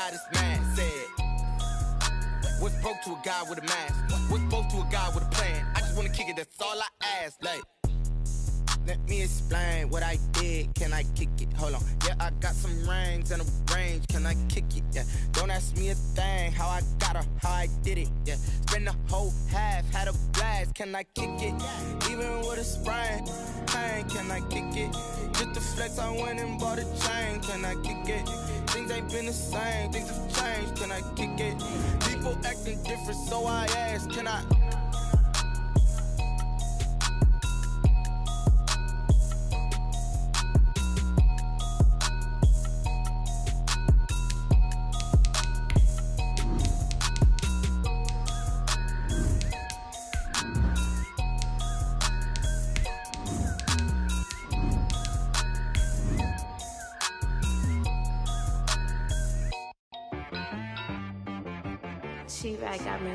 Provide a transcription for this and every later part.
guy this man said, what's broke to a guy with a mask? What's broke to a guy with a plan? I just wanna kick it, that's all I ask. Like, let me explain what I did. Can I kick it? Hold on. Yeah, I got some rings and a range. Can I kick it? Yeah. Don't ask me a thing. How I got her, how I did it. Yeah. Spend the whole half, had a blast. Can I kick it? Even with a sprain, pain. Can I kick it? Just to flex, I went and bought a chain. Can I kick it? Things ain't been the same. Things have changed. Can I kick it? People acting different, so I ask. Can I? She-Rag got me.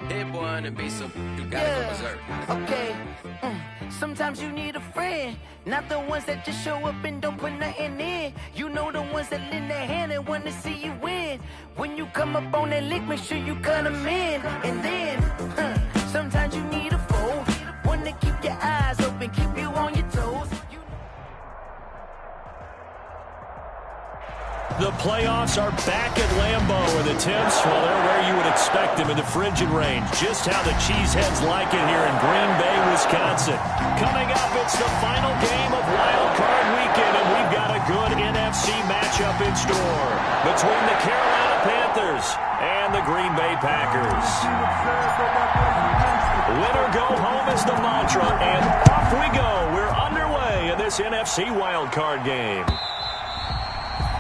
Hit one and be some, you gotta go berserk. Okay. Sometimes you need a friend, not the ones that just show up and don't put nothing in. You know the ones that lend their hand and want to see you win. When you come up on that lick, make sure you cut them in. And then, sometimes you need a foe, one to keep your eyes open, keep you on your toes. The playoffs are back at Lambeau, and the temps, well, they're where you would expect them in the frigid range. Just how the Cheeseheads like it here in Green Bay, Wisconsin. Coming up, it's the final game of Wild Card Weekend, and we've got a good NFC matchup in store between the Carolina Panthers and the Green Bay Packers. Win or go home is the mantra, and off we go. We're underway in this NFC Wild Card game.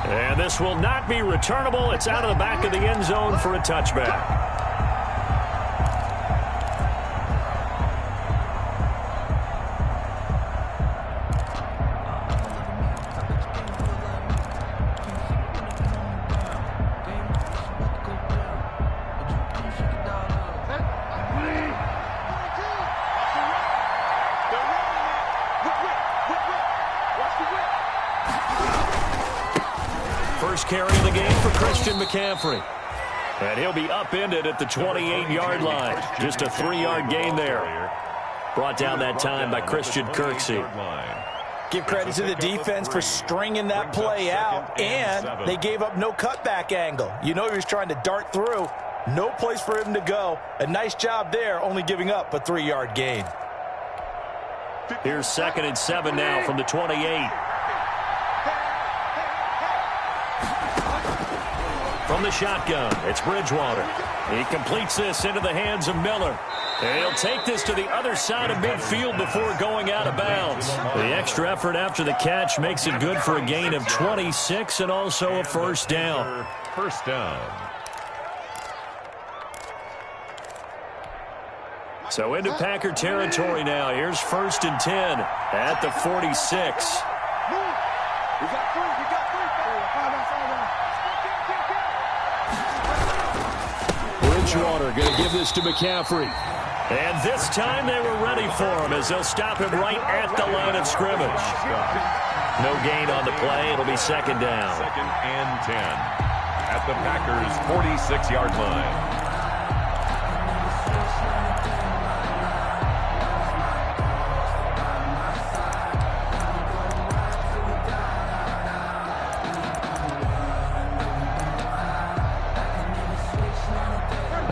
And this will not be returnable. It's out of the back of the end zone for a touchback. Carry the game for Christian McCaffrey. And he'll be upended at the 28-yard line. Just a 3-yard gain there. Brought down that time by Christian Kirksey. Give credit to the defense for stringing that play out, and they gave up no cutback angle. You know he was trying to dart through. No place for him to go. A nice job there, only giving up a 3-yard gain. Here's 2nd and 7 now from the 28. From the shotgun, it's Bridgewater. He completes this into the hands of Miller. And he'll take this to the other side of midfield before going out of bounds. The extra effort after the catch makes it good for a gain of 26 and also a first down. First down. So into Packer territory now. Here's 1st and 10 at the 46. Bridgewater going to give this to McCaffrey. And this time they were ready for him as they'll stop him right at the line of scrimmage. No gain on the play. It'll be 2nd down. 2nd and 10 at the Packers' 46-yard line.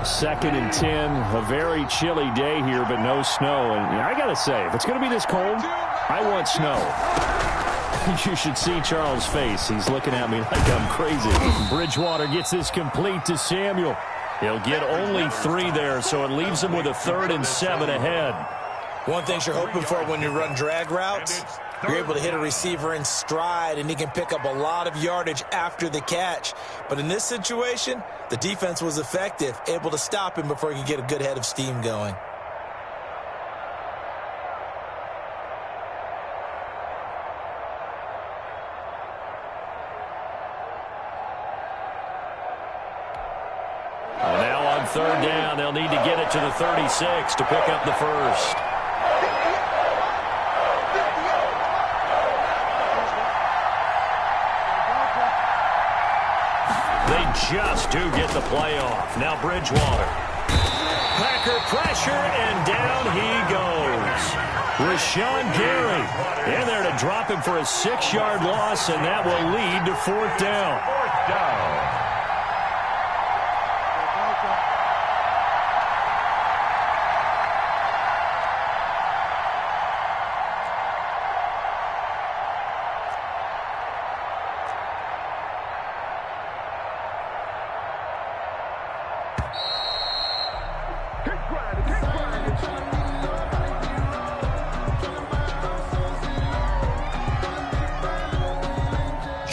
Second and 10, a very chilly day here, but no snow. And I got to say, if it's going to be this cold, I want snow. You should see Charles' face. He's looking at me like I'm crazy. Bridgewater gets this complete to Samuel. He'll get only 3 there, so it leaves him with a 3rd and 7 ahead. One thing you're hoping for when you run drag routes, you're able to hit a receiver in stride, and he can pick up a lot of yardage after the catch. But in this situation, the defense was effective, able to stop him before he could get a good head of steam going. Well, now on 3rd down, they'll need to get it to the 36 to pick up the first. just do get the play off. Now Bridgewater. Packer pressure, and down he goes. Rashawn Gary in there to drop him for a 6-yard loss, and that will lead to 4th down. 4th down.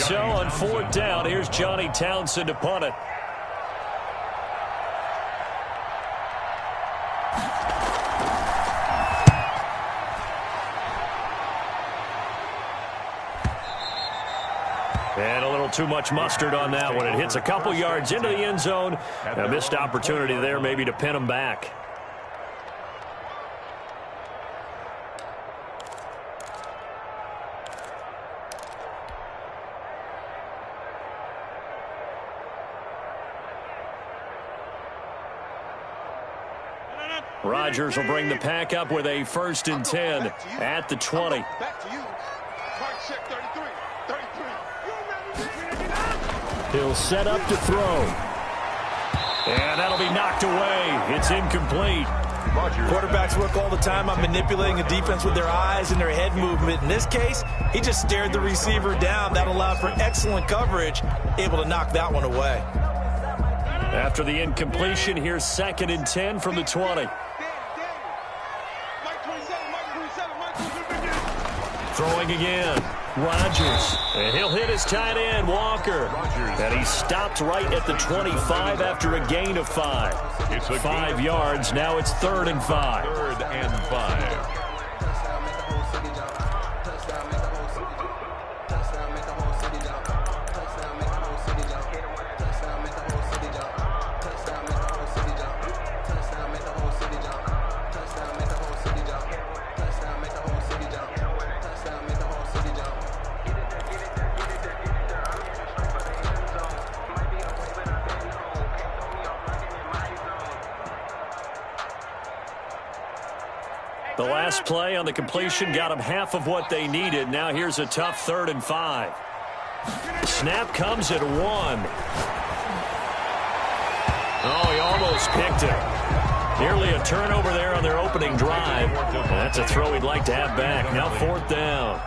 So on 4th down, here's Johnny Townsend to punt it. And a little too much mustard on that one. It hits a couple yards into the end zone. A missed opportunity there maybe to pin him back. Rodgers will bring the pack up with a 1st and 10 at the 20. He'll set up to throw. And that'll be knocked away. It's incomplete. Quarterbacks work all the time on manipulating a defense with their eyes and their head movement. In this case, he just stared the receiver down. That allowed for excellent coverage, able to knock that one away. After the incompletion, here's 2nd and 10 from the 20. Throwing again. Rodgers. And he'll hit his tight end, Walker. And he stopped right at the 25 after a gain of 5. 5 yards. Now it's 3rd and 5. 3rd and 5. The last play on the completion got them half of what they needed. Now here's a tough 3rd and 5. Snap comes at 1. Oh, he almost picked it. Nearly a turnover there on their opening drive. That's a throw he'd like to have back. Now 4th down.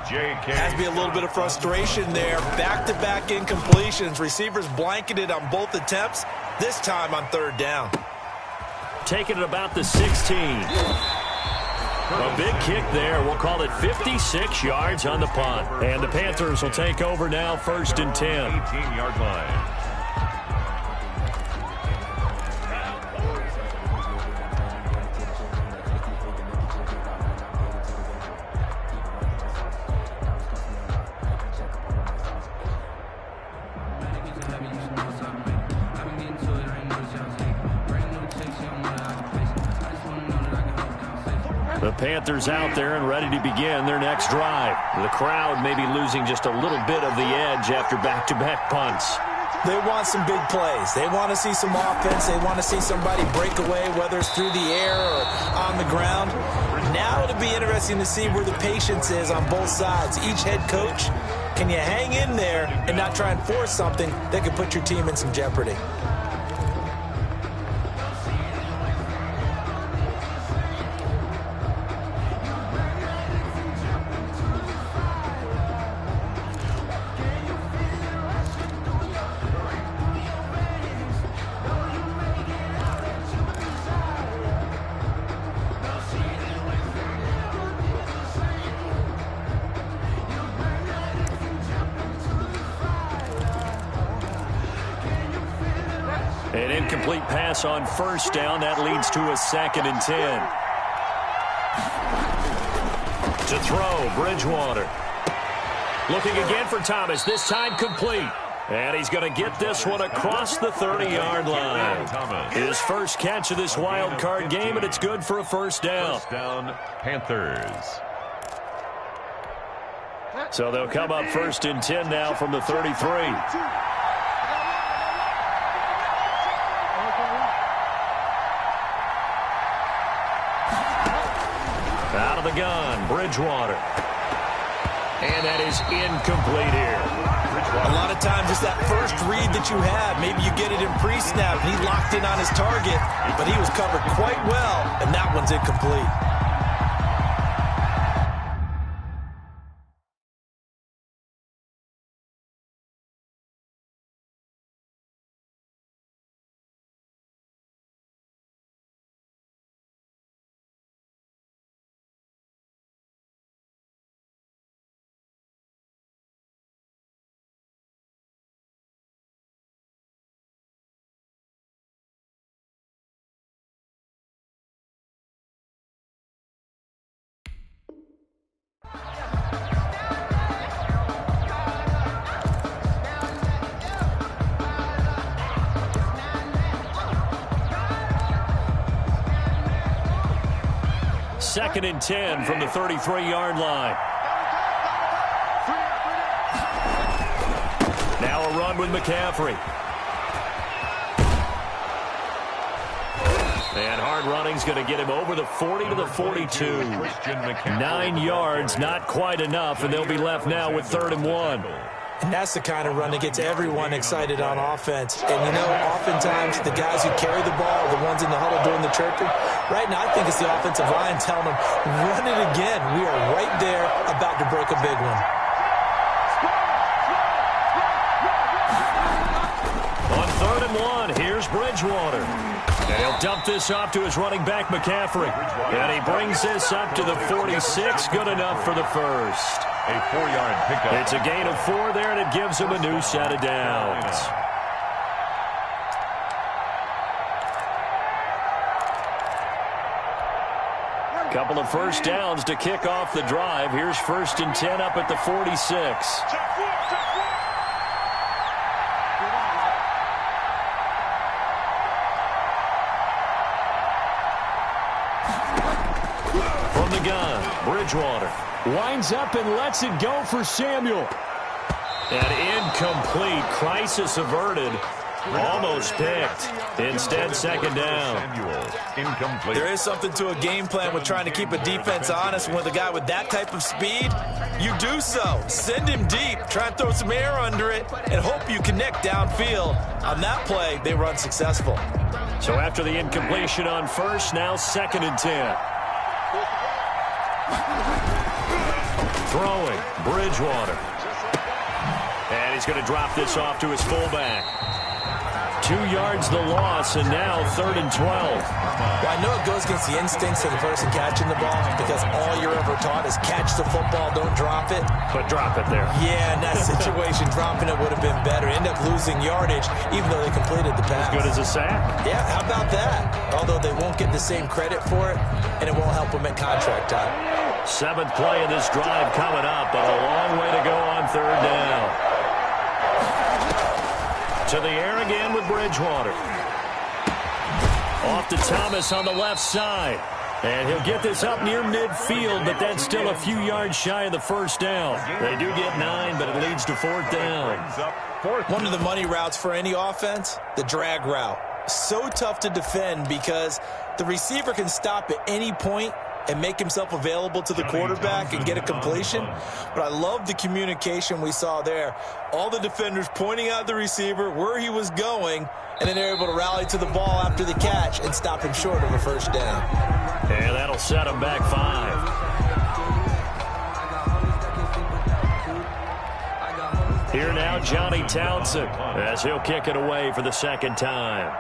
Has to be a little bit of frustration there. Back-to-back incompletions. Receivers blanketed on both attempts, this time on 3rd down. Taking it about the 16. A big kick there. We'll call it 56 yards on the punt. And the Panthers will take over now, 1st and 10. 18-yard line. The Panthers out there and ready to begin their next drive. The crowd may be losing just a little bit of the edge after back-to-back punts. They want some big plays. They want to see some offense. They want to see somebody break away, whether it's through the air or on the ground. Now it'll be interesting to see where the patience is on both sides. Each head coach, can you hang in there and not try and force something that could put your team in some jeopardy? An incomplete pass on 1st down. That leads to a 2nd and 10. To throw, Bridgewater. Looking again for Thomas, this time complete. And he's going to get this one across the 30-yard line. His first catch of this wild card game, and it's good for a 1st down. 1st down, Panthers. So they'll come up 1st and 10 now from the 33. the gun, Bridgewater. And that is incomplete here. A lot of times it's that first read that you have. Maybe you get it in pre-snap, and he locked in on his target, but he was covered quite well, and that one's incomplete. Second and 10 from the 33-yard line. Now a run with McCaffrey. And hard running's going to get him over the 40 to the 42. 9 yards, not quite enough, and they'll be left now with 3rd and 1. And that's the kind of run that gets everyone excited on offense. And, you know, oftentimes the guys who carry the ball are the ones in the huddle doing the chirping. Right now, I think it's the offensive line telling them, run it again. We are right there about to break a big one. On 3rd and 1, here's Bridgewater. And he'll dump this off to his running back, McCaffrey. And he brings this up to the 46. Good enough for the first. A 4-yard pickup. It's a gain of 4 there, and it gives him a new set of downs. Couple of first downs to kick off the drive. Here's 1st and 10 up at the 46. From the gun, Bridgewater. Winds up and lets it go for Samuel. And incomplete. Crisis averted. Almost picked. Instead, 2nd down. Incomplete. There is something to a game plan with trying to keep a defense honest. With a guy with that type of speed, you do so. Send him deep. Try and throw some air under it and hope you connect downfield. On that play, they were unsuccessful. So after the incompletion on 1st, now 2nd and 10. Throwing, Bridgewater. And he's going to drop this off to his fullback. 2 yards the loss, and now 3rd and 12. Well, I know it goes against the instincts of the person catching the ball because all you're ever taught is catch the football, don't drop it. But drop it there. Yeah, in that situation, dropping it would have been better. End up losing yardage, even though they completed the pass. As good as a sack. Yeah, how about that? Although they won't get the same credit for it, and it won't help them at contract time. 7th play of this drive coming up, but a long way to go on 3rd down. To the air again with Bridgewater. Off to Thomas on the left side. And he'll get this up near midfield, but that's still a few yards shy of the 1st down. They do get 9, but it leads to 4th down. One of the money routes for any offense, the drag route. So tough to defend because the receiver can stop at any point and make himself available to the quarterback and get a completion. But I love the communication we saw there. All the defenders pointing out the receiver, where he was going, and then they're able to rally to the ball after the catch and stop him short of a 1st down. And that'll set him back 5. Here now, Johnny Townsend, as he'll kick it away for the 2nd time.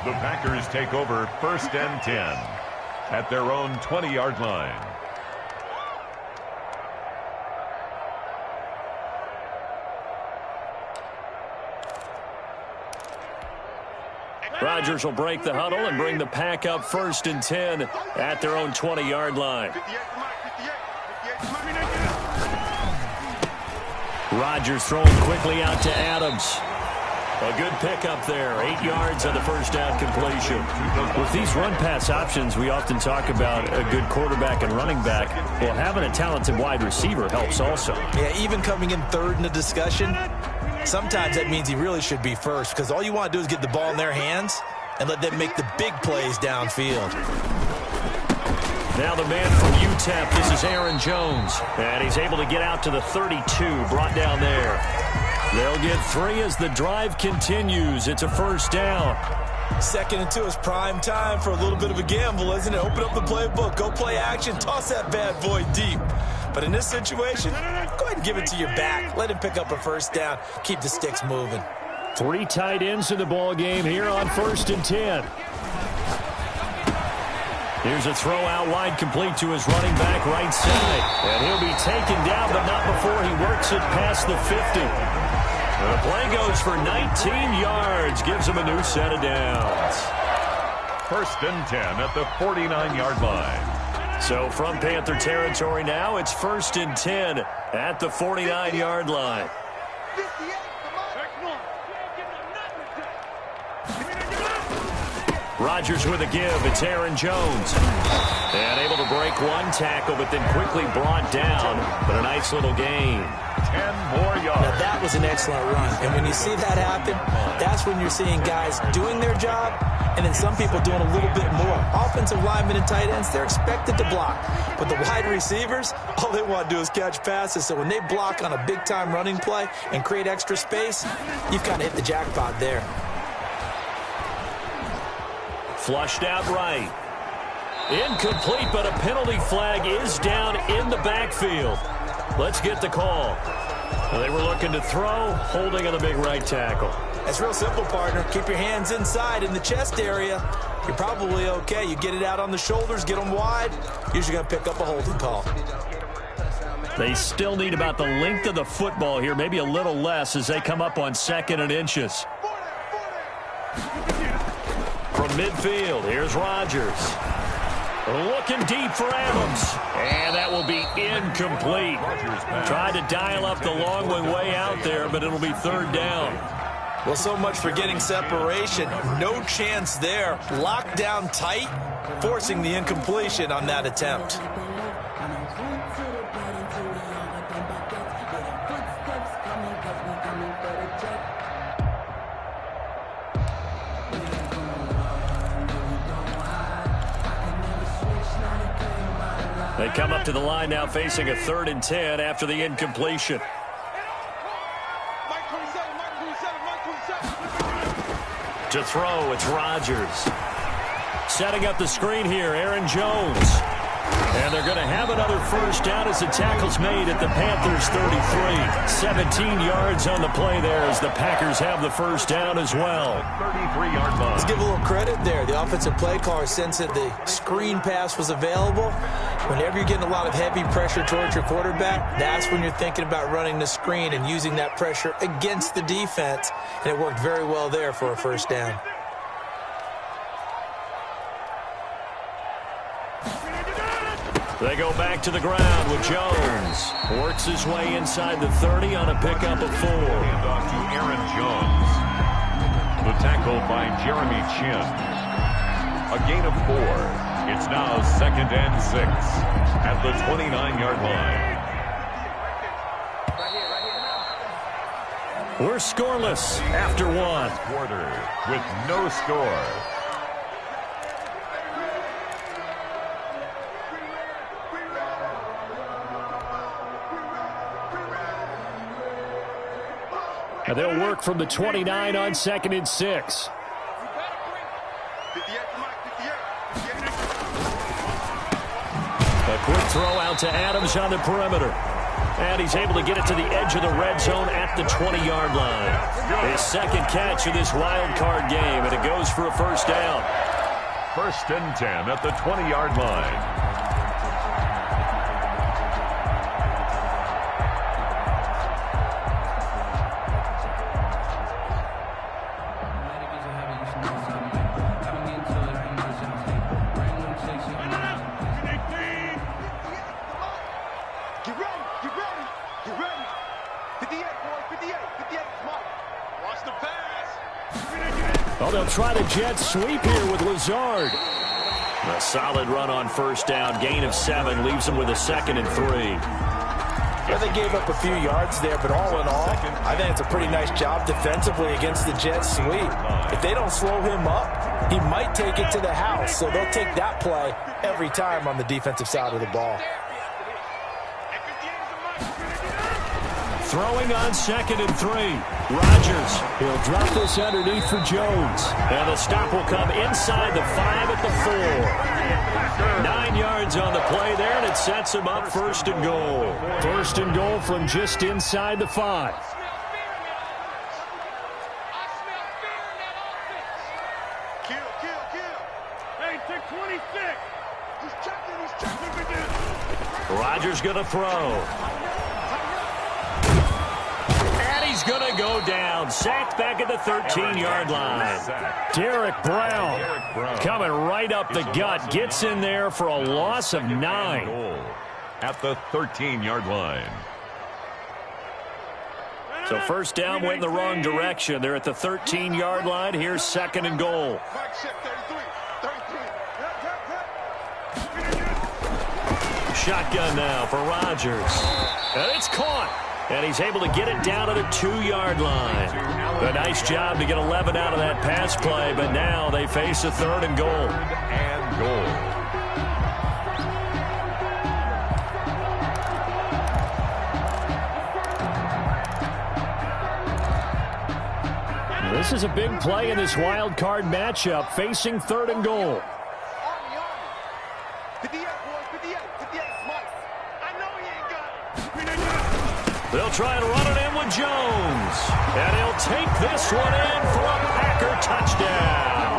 The Packers take over 1st and 10 at their own 20-yard line. Rodgers will break the huddle and bring the pack up 1st and 10 at their own 20-yard line. Rodgers throwing quickly out to Adams. A good pickup there. 8 yards on the first down completion. With these run-pass options, we often talk about a good quarterback and running back. Well, having a talented wide receiver helps also. Yeah, even coming in third in the discussion, sometimes that means he really should be first, because all you want to do is get the ball in their hands and let them make the big plays downfield. Now the man from UTEP, this is Aaron Jones. And he's able to get out to the 32, brought down there. They'll get 3 as the drive continues. It's a first down. 2nd and 2 is prime time for a little bit of a gamble, isn't it? Open up the playbook, go play action, toss that bad boy deep. But in this situation, go ahead and give it to your back. Let him pick up a first down. Keep the sticks moving. 3 tight ends in the ball game here on 1st and 10. Here's a throw out wide, complete to his running back right side. And he'll be taken down, but not before he works it past the 50. The play goes for 19 yards, gives him a new set of downs. 1st and 10 at the 49-yard line. So from Panther territory now, it's 1st and 10 at the 49-yard line. Rodgers with a give. It's Aaron Jones. And able to break 1 tackle, but then quickly brought down. But a nice little gain. 10 more yards. Now, that was an excellent run. And when you see that happen, that's when you're seeing guys doing their job, and then some people doing a little bit more. Offensive linemen and tight ends, they're expected to block. But the wide receivers, all they want to do is catch passes. So when they block on a big-time running play and create extra space, you've kind of hit the jackpot there. Flushed out right. Incomplete, but a penalty flag is down in the backfield. Let's get the call. They were looking to throw, holding on the big right tackle. That's real simple, partner. Keep your hands inside in the chest area. You're probably okay. You get it out on the shoulders, get them wide. Usually going to pick up a holding call. They still need about the length of the football here, maybe a little less as they come up on 2nd and inches. From midfield, here's Rodgers. Looking deep for Adams. And that will be incomplete. Tried to dial up the long way out there, but it'll be 3rd down. Well, so much for getting separation. No chance there. Locked down tight, forcing the incompletion on that attempt. They come up to the line now facing a 3rd and 10 after the incompletion. To throw, it's Rodgers. Setting up the screen here, Aaron Jones. And they're going to have another first down as the tackle's made at the Panthers' 33. 17 yards on the play there as the Packers have the first down as well. 33-yard line. Let's give a little credit there. The offensive play caller sensed that the screen pass was available. Whenever you're getting a lot of heavy pressure towards your quarterback, that's when you're thinking about running the screen and using that pressure against the defense. And it worked very well there for a first down. They go back to the ground with Jones. Works his way inside the 30 on a pickup of 4. Handoff to Aaron Jones. The tackle by Jeremy Chin. A gain of 4. It's now 2nd and 6 at the 29-yard line. We're scoreless after 1. Quarter with no score. And they'll work from the 29 on 2nd and 6. A quick throw out to Adams on the perimeter. And he's able to get it to the edge of the red zone at the 20-yard line. His 2nd catch of this wild card game, and it goes for a first down. 1st and 10 at the 20-yard line. Get ready. 58, boy. 58. 58. Come on. Watch the pass. They'll try the jet sweep here with Lazard. A solid run on first down. Gain of 7 leaves them with a 2nd and 3. Well, they gave up a few yards there, but all in all, I think it's a pretty nice job defensively against the jet sweep. If they don't slow him up, he might take it to the house, so they'll take that play every time on the defensive side of the ball. Throwing on 2nd and 3. Rodgers, he'll drop this underneath for Jones. And the stop will come inside the 5 at the 4. 9 yards on the play there, and it sets him up 1st and goal. 1st and goal from just inside the 5. Rodgers going to throw. He's going to go down. Sacked back at the 13-yard line. Derek Brown coming right up the gut. Gets in there for a loss of 9. At the 13-yard line. So first down went in the wrong direction. They're at the 13-yard line. Here's 2nd and goal. Shotgun now for Rodgers. And it's caught. And he's able to get it down to the 2-yard line. A nice job to get 11 out of that pass play, but now they face a 3rd and goal. This is a big play in this wild card matchup, facing 3rd and goal. They'll try and run it in with Jones. And he'll take this one in for a Packer touchdown.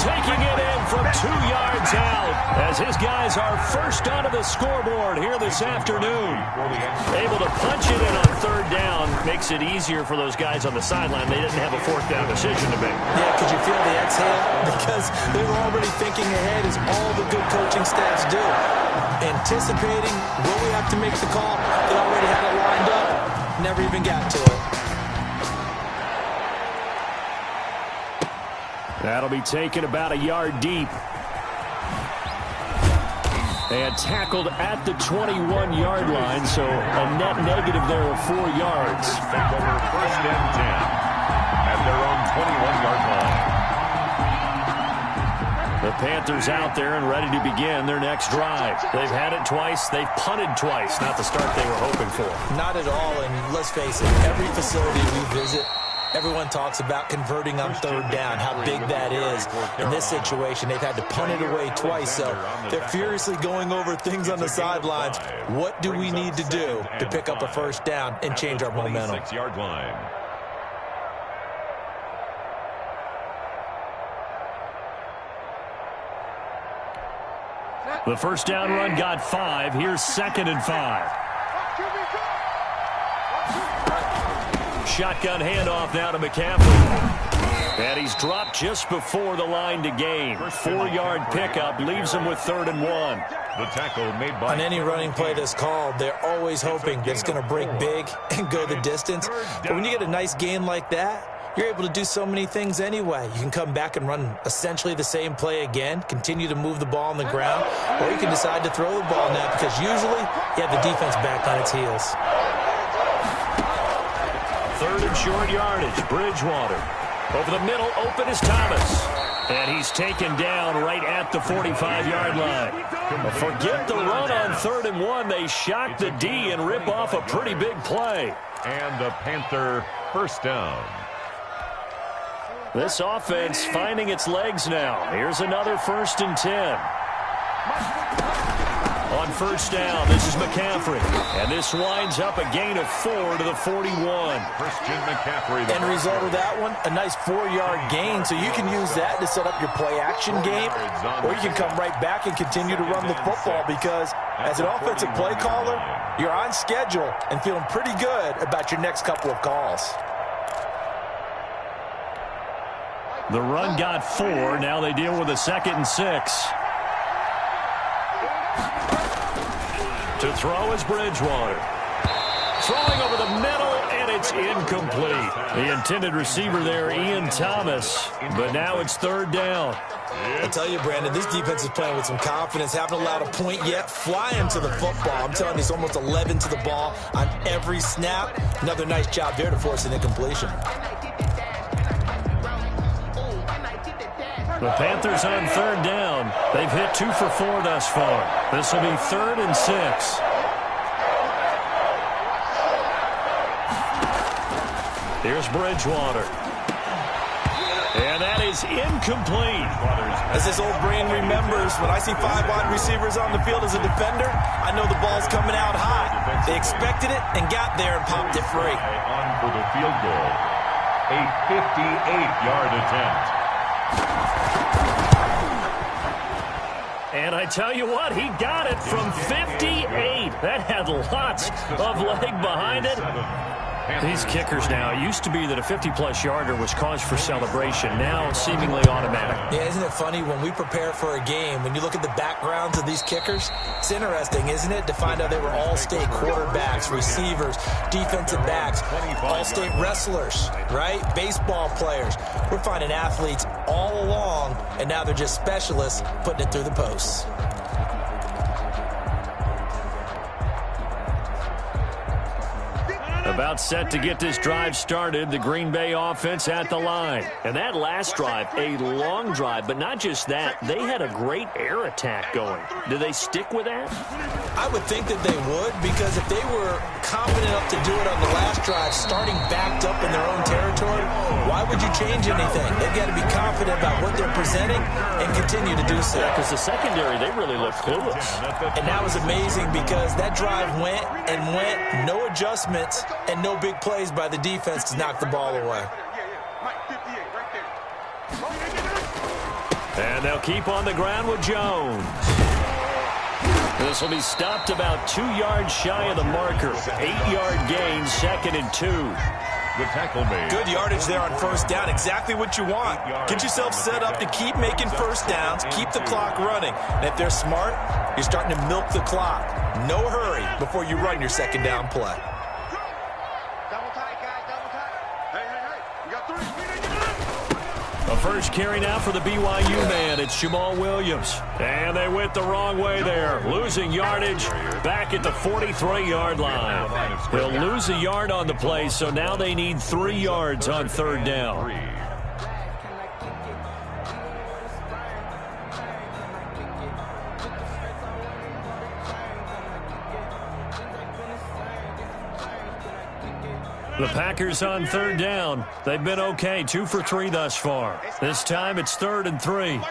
Taking it in from 2 yards out as his guys are first onto the scoreboard here this afternoon. Able to punch it in on 3rd down makes it easier for those guys on the sideline. They didn't have a 4th down decision to make. Yeah, could you feel the exhale? Because they were already thinking ahead as all the good coaching staffs do. Anticipating, will we have to make the call? They already had it lined up, never even got to it. That'll be taken about a yard deep. And tackled at the 21-yard line, so a net negative there of 4 yards. Back over 1st and 10 at their own 21-yard line. The Panthers out there and ready to begin their next drive. They've had it twice. They've punted twice. Not the start they were hoping for. Not at all, and let's face it, every facility we visit, everyone talks about converting on 3rd down, how big that is. In this situation, they've had to punt it away twice, so they're furiously going over things on the sidelines. What do we need to do to pick up a 1st down and change our momentum? 26-yard line. The first down run got 5. Here's 2nd and 5. Shotgun handoff now to McCaffrey. And he's dropped just before the line to gain. 4-yard pickup leaves him with 3rd and 1. The tackle made by... On any running play that's called, they're always hoping that it's going to break big and go the distance. But when you get a nice gain like that, you're able to do so many things anyway. You can come back and run essentially the same play again, continue to move the ball on the ground, or you can decide to throw the ball now because usually you have the defense back on its heels. 3rd and short yardage. Bridgewater. Over the middle, open is Thomas. And he's taken down right at the 45-yard line. But forget the run on 3rd and 1. They shock the D and rip off a pretty big play. And a Panther 1st down. This offense finding its legs now. Here's another 1st and 10. On 1st down, this is McCaffrey. And this winds up a gain of 4 to the 41. Christian McCaffrey. End result of that one, a nice 4-yard gain. So you can use that to set up your play-action game. Or you can come right back and continue to run the football because as an offensive play caller, you're on schedule and feeling pretty good about your next couple of calls. The run got 4. Now they deal with a 2nd and 6. To throw is Bridgewater. Throwing over the middle, And it's incomplete. The intended receiver there, Ian Thomas. But now it's third down. I tell you, Brandon, this defense is playing with some confidence. Haven't allowed a point yet. Flying to the football. I'm telling you, it's almost 11 to the ball on every snap. Another nice job there to force an incompletion. The Panthers on third down. They've hit 2 for 4 thus far. This will be 3rd and 6. Here's Bridgewater. And that is incomplete. As this old brain remembers, when I see 5 wide receivers on the field as a defender, I know the ball's coming out high. They expected it and got there and popped it free. On for the field goal. A 58-yard attempt. And I tell you what, he got it from 58. That had lots of leg behind it. These kickers now, it used to be that a 50-plus yarder was cause for celebration. Now seemingly automatic. Yeah, isn't it funny when we prepare for a game, when you look at the backgrounds of these kickers, it's interesting, isn't it, to find out they were all-state quarterbacks, receivers, defensive backs, all-state wrestlers, right? Baseball players. We're finding athletes all along, and now they're just specialists putting it through the posts. About set to get this drive started, the Green Bay offense at the line. And that last drive, a long drive, but not just that, they had a great air attack going. Do they stick with that? I would think that they would, because if they were confident enough to do it on the last drive, starting backed up in their own territory, why would you change anything? They've got to be confident about what they're presenting and continue to do so. Because the secondary, they really look clueless. And that was amazing because that drive went and went, no adjustments, and no big plays by the defense to knock the ball away. And they'll keep on the ground with Jones. This will be stopped about 2 yards shy of the marker. 8-yard gain, 2nd and 2. The tackle made. Good yardage there on first down. Exactly what you want. Get yourself set up to keep making first downs, keep the clock running. And if they're smart, you're starting to milk the clock. No hurry before you run your second down play. A first carry now for the BYU man. It's Jamal Williams. And they went the wrong way there. Losing yardage back at the 43-yard line. They'll lose a yard on the play, so now they need 3 yards on third down. The Packers on third down. They've been okay, 2 for 3 thus far. This time it's 3rd and 3.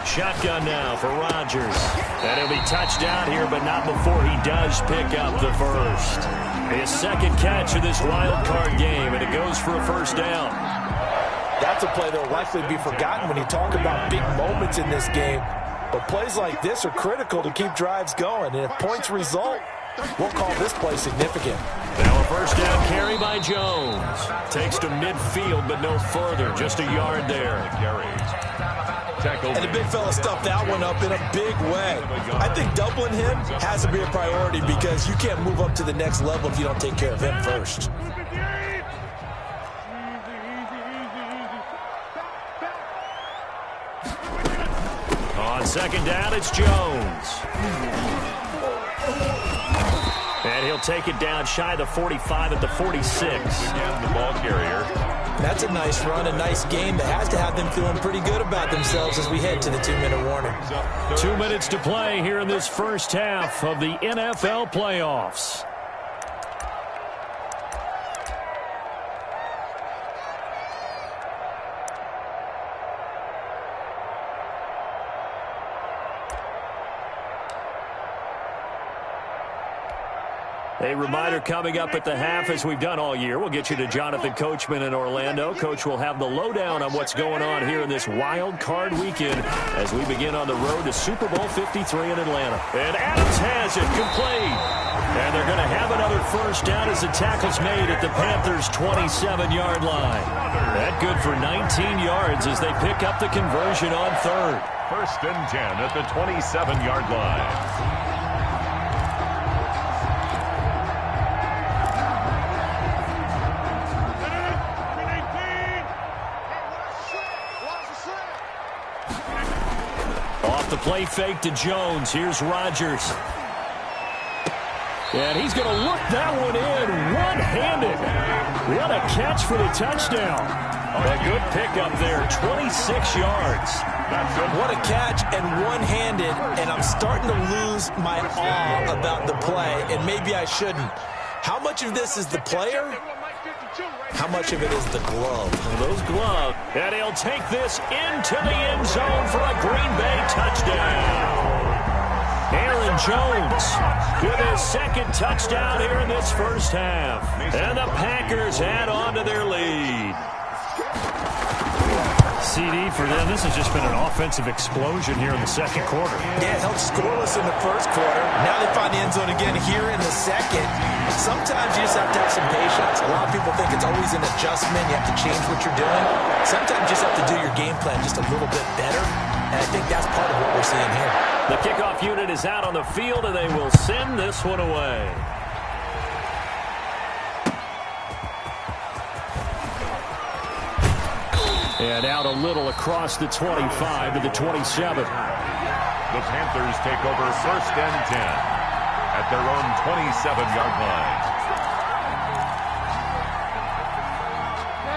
Shotgun now for Rodgers. And he'll be touched down here, but not before he does pick up the first. His second catch of this wild card game, and it goes for a first down. That's a play that will likely be forgotten when you talk about big moments in this game. But plays like this are critical to keep drives going. And if points result, we'll call this play significant. Now a first down carry by Jones. Takes to midfield, but no further. Just a yard there. And the big fella stuffed that one up in a big way. I think doubling him has to be a priority because you can't move up to the next level if you don't take care of him first. On second down, it's Jones. And he'll take it down shy of the 45 at the 46. Again, the ball carrier. That's a nice run, a nice game that has to have them feeling pretty good about themselves as we head to the 2-minute warning. 2 minutes to play here in this first half of the NFL playoffs. A reminder coming up at the half, as we've done all year. We'll get you to Jonathan Coachman in Orlando. Coach will have the lowdown on what's going on here in this wild card weekend as we begin on the road to Super Bowl 53 in Atlanta. And Adams has it complete. And they're going to have another first down as the tackle's made at the Panthers' 27-yard line. That good for 19 yards as they pick up the conversion on third. 1st and 10 at the 27-yard line. off the play fake to Jones. Here's Rodgers. And he's going to look that one in one-handed. What a catch for the touchdown. A good pickup there, 26 yards. What a catch and one-handed, and I'm starting to lose my awe about the play, and maybe I shouldn't. How much of this is the player? How much of it is the glove? Those gloves. And he'll take this into the end zone for a Green Bay touchdown. Aaron Jones with his second touchdown here in this first half. And the Packers add on to their lead. CD for them. This has just been an offensive explosion here in the second quarter. Yeah, it held scoreless in the first quarter. Now they find the end zone again here in the second. Sometimes you just have to have some patience. A lot of people think it's always an adjustment. You have to change what you're doing. Sometimes you just have to do your game plan just a little bit better. And I think that's part of what we're seeing here. The kickoff unit is out on the field, and they will send this one away. And out a little across the 25 to the 27. The Panthers take over 1st and 10 at their own 27-yard line.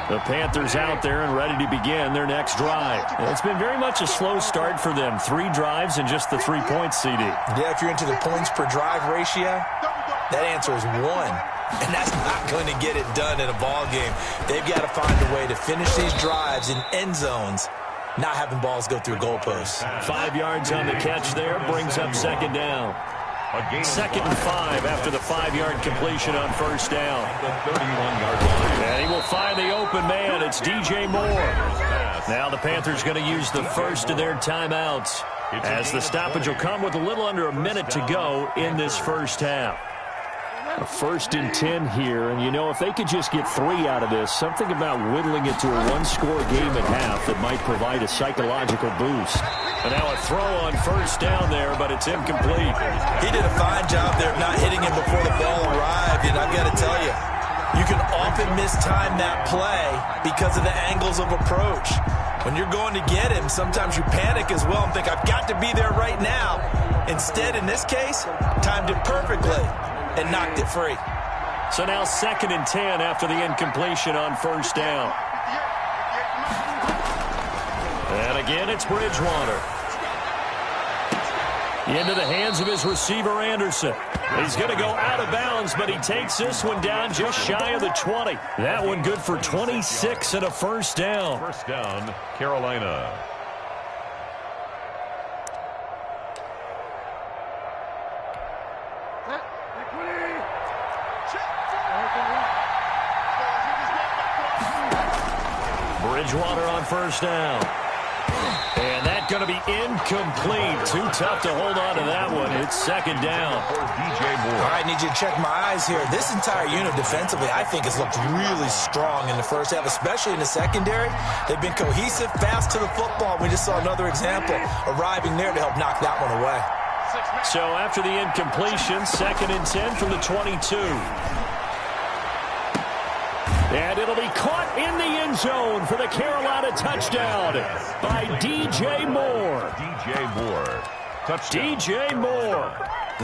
The Panthers out there and ready to begin their next drive. It's been very much a slow start for them. 3 drives and just the 3 points, CD. Yeah, if you're into the points per drive ratio, that answer is 1. And that's not going to get it done in a ball game. They've got to find a way to finish these drives in end zones, not having balls go through goalposts. 5 yards on the catch there, brings up second down. 2nd and 5 after the 5-yard completion on first down. The 31-yard line. And he will find the open man. It's DJ Moore. Now the Panthers going to use the first of their timeouts, as the stoppage will come with a little under a minute to go in this first half. A 1st and 10 here, and you know, if they could just get 3 out of this, something about whittling it to a 1-score game at half that might provide a psychological boost. And now a throw on first down there, but it's incomplete. He did a fine job there of not hitting him before the ball arrived, and I've got to tell you, you can often mistime that play because of the angles of approach. When you're going to get him, sometimes you panic as well and think, I've got to be there right now. Instead, in this case, timed it perfectly and knocked it free. So now 2nd and 10 after the incompletion on first down. And again, it's Bridgewater. Into the hands of his receiver, Anderson. He's going to go out of bounds, but he takes this one down just shy of the 20. That one good for 26 and a first down. First down, Carolina. Bridgewater on first down. And that's going to be incomplete. Too tough to hold on to that one. It's second down. DJ Moore. All right, I need you to check my eyes here. This entire unit defensively, I think, has looked really strong in the first half, especially in the secondary. They've been cohesive, fast to the football. We just saw another example arriving there to help knock that one away. So after the incompletion, 2nd and 10 from the 22. And it'll be caught in the end zone for the Carolina touchdown by DJ Moore. DJ Moore. Touchdown. DJ Moore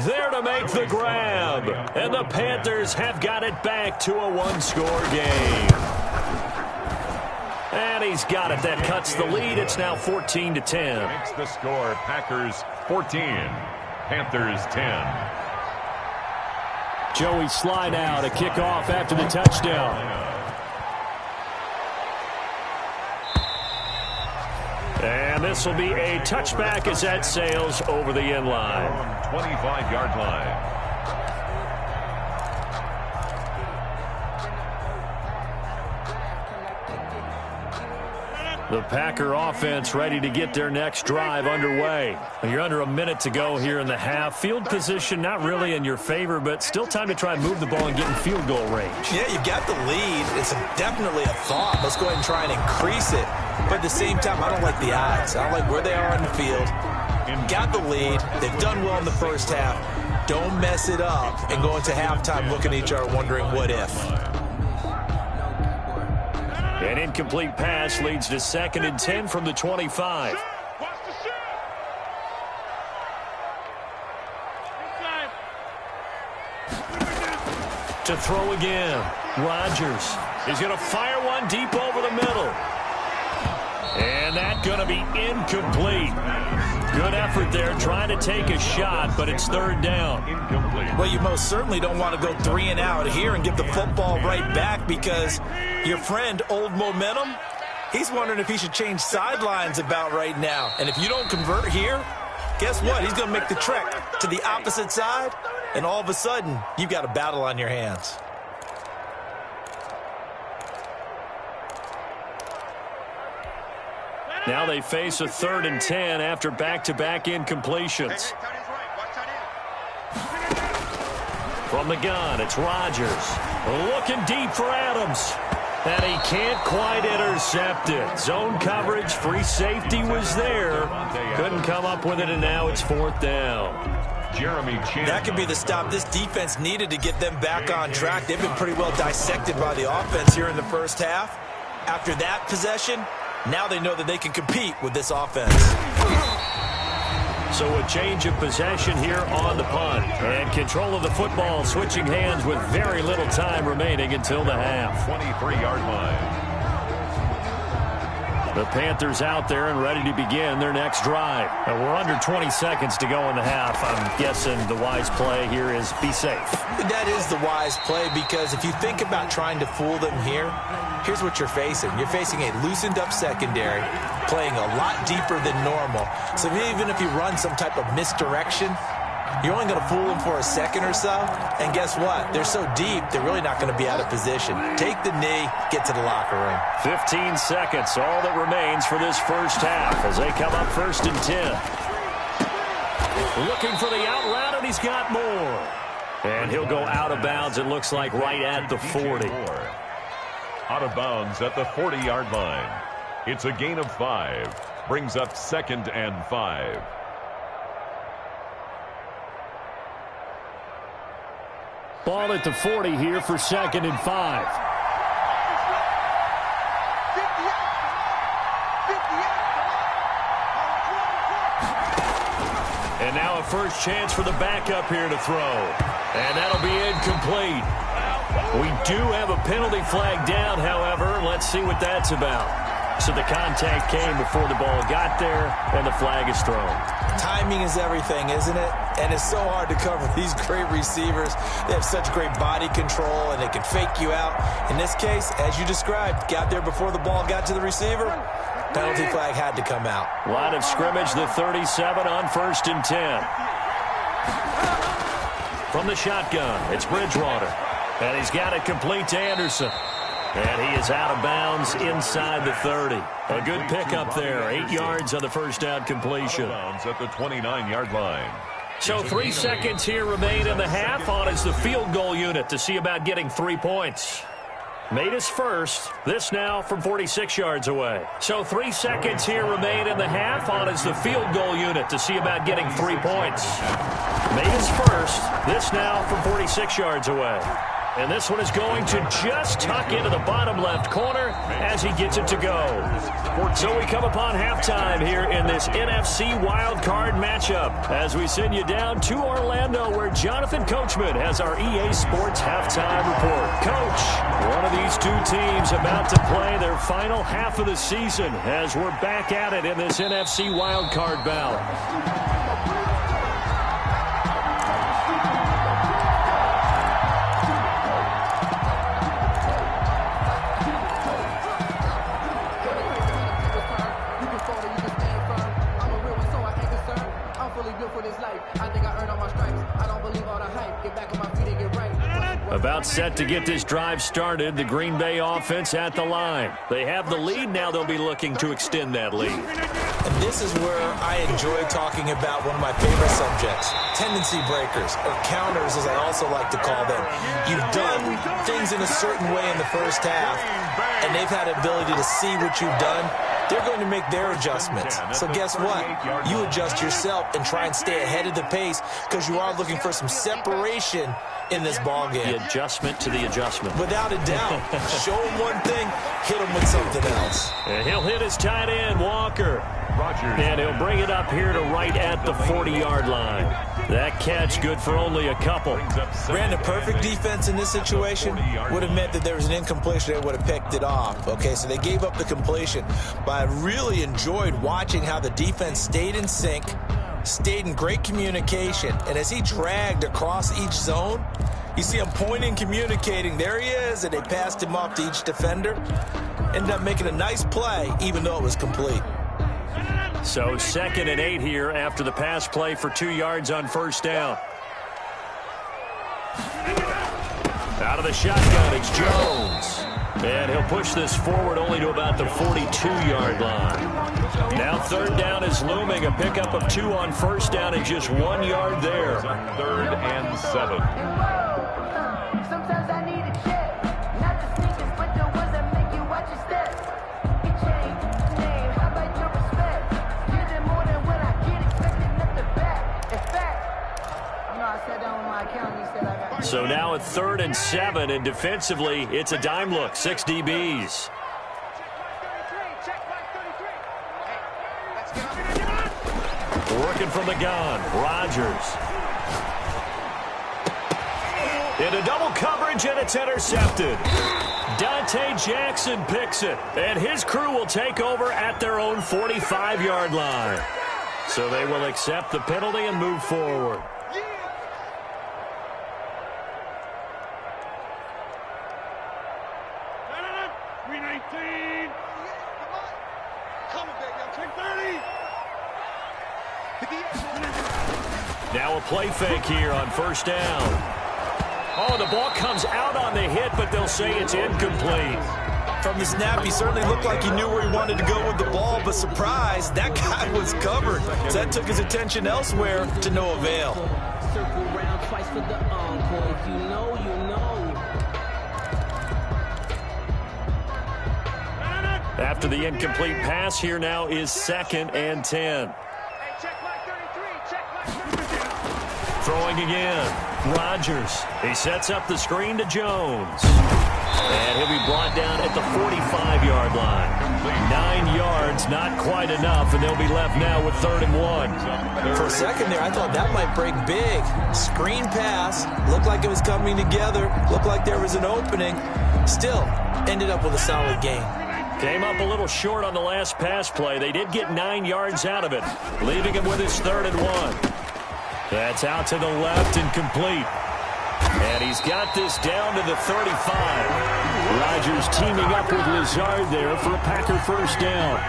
there to make the grab. And the Panthers have got it back to a 1-score game. And he's got it. That cuts the lead. It's now 14-10. Makes the score. Packers 14. Panthers 10. Joey slide out, a kickoff after the touchdown. And this will be a touchback as that sails over the end line. 25-yard line. The Packer offense ready to get their next drive underway. You're under a minute to go here in the half. Field position not really in your favor, but still time to try and move the ball and get in field goal range. Yeah, you've got the lead. It's definitely a thought. Let's go ahead and try and increase it. But at the same time, I don't like the odds. I don't like where they are on the field. Got the lead. They've done well in the first half. Don't mess it up and go into halftime looking at each other wondering what if. An incomplete pass leads to 2nd and 10 from the 25. To throw again. Rodgers is going to fire one deep over the middle. And that's going to be incomplete. Good effort there trying to take a shot, but it's third down. Incomplete. Well, you most certainly don't want to go 3 and out here and give the football right back because your friend, Old Momentum, he's wondering if he should change sidelines about right now. And if you don't convert here, guess what? He's going to make the trek to the opposite side, and all of a sudden, you've got a battle on your hands. Now they face a 3rd and 10 after back-to-back incompletions. From the gun, it's Rodgers. Looking deep for Adams. And he can't quite intercept it. Zone coverage, free safety was there. Couldn't come up with it, and now it's 4th down. That could be the stop this defense needed to get them back on track. They've been pretty well dissected by the offense here in the first half. After that possession, now they know that they can compete with this offense. So a change of possession here on the punt. And control of the football switching hands with very little time remaining until the half. 23-yard line. The Panthers out there and ready to begin their next drive. And we're under 20 seconds to go in the half. I'm guessing the wise play here is be safe. That is the wise play because if you think about trying to fool them here, here's what you're facing. You're facing a loosened up secondary, playing a lot deeper than normal. So even if you run some type of misdirection, you're only going to fool them for a second or so. And guess what? They're so deep, they're really not going to be out of position. Take the knee, get to the locker room. 15 seconds, all that remains for this first half as they come up 1st and 10. Looking for the out route, and he's got more. And he'll go out of bounds, it looks like, right at the 40. Out of bounds at the 40-yard line. It's a gain of 5. Brings up 2nd and 5. Ball at the 40 here for 2nd and 5. And now a first chance for the backup here to throw. And that'll be incomplete. We do have a penalty flag down, however. Let's see what that's about. So the contact came before the ball got there, and the flag is thrown. Timing is everything, isn't it? And it's so hard to cover these great receivers. They have such great body control, and they can fake you out. In this case, as you described, got there before the ball got to the receiver. Penalty flag had to come out. Line of scrimmage, the 37 on 1st and 10. From the shotgun, it's Bridgewater. And he's got it complete to Anderson. And he is out of bounds inside the 30. A good pickup there. 8 yards on the first down completion. Out of bounds at the 29-yard line. So 3 seconds here remain in the half. On is the field goal unit to see about getting 3 points. Made his first. This now from 46 yards away. So 3 seconds here remain in the half. On is the field goal unit to see about getting 3 points. Made his first. This now from 46 yards away. And this one is going to just tuck into the bottom left corner as he gets it to go. So we come upon halftime here in this NFC wildcard matchup as we send you down to Orlando where Jonathan Coachman has our EA Sports halftime report. Coach, one of these two teams about to play their final half of the season as we're back at it in this NFC wildcard bout. About set to get this drive started, the Green Bay offense at the line. They have the lead. Now they'll be looking to extend that lead. And this is where I enjoy talking about one of my favorite subjects, tendency breakers, or counters as I also like to call them. You've done things in a certain way in the first half, and they've had the ability to see what you've done. They're going to make their adjustments. So guess what? You adjust yourself and try and stay ahead of the pace because you are looking for some separation in this ballgame. The adjustment to the adjustment. Without a doubt. Show them one thing, hit him with something else. And he'll hit his tight end, Walker. And he'll bring it up here to right at the 40-yard line. That catch good for only a couple. Brandon, perfect defense in this situation would have meant that there was an incompletion. They would have picked it off. Okay, so they gave up the completion. But I really enjoyed watching how the defense stayed in sync, stayed in great communication. And as he dragged across each zone, you see him pointing, communicating. There he is, and they passed him off to each defender. Ended up making a nice play, even though it was complete. So 2nd and 8 here after the pass play for 2 yards on first down. Out of the shotgun, it's Jones. And he'll push this forward only to about the 42-yard line. Now 3rd down is looming. A pickup of 2 on first down and just 1 yard there. 3rd and 7. Sometimes I need a check. Not the sneakers, but the ones that make you watch your steps. It changed the name. How about your respect? Give it more than what I get expecting at the back. In fact, I know I sat down with my accountant. He said I got. So now at 3rd and 7, and defensively, it's a dime look. 6 DBs. Working from the gun, Rodgers. Into double coverage, and it's intercepted. Dante Jackson picks it, and his crew will take over at their own 45-yard line. So they will accept the penalty and move forward. Now a play fake here on first down. Oh, the ball comes out on the hit, but they'll say it's incomplete. From the snap, he certainly looked like he knew where he wanted to go with the ball, but surprise, that guy was covered. So that took his attention elsewhere to no avail. Circle round twice for the encore. If you know, you know. After the incomplete pass, here now is 2nd and 10. Throwing again. Rodgers. He sets up the screen to Jones. And he'll be brought down at the 45-yard line. 9 yards, not quite enough, and they'll be left now with 3rd and 1. For a second there, I thought that might break big. Screen pass. Looked like it was coming together. Looked like there was an opening. Still, ended up with a solid gain. Came up a little short on the last pass play. They did get 9 yards out of it, leaving him with his 3rd and 1. That's out to the left and complete. And he's got this down to the 35. Rodgers teaming up with Lazard there for a Packer first down.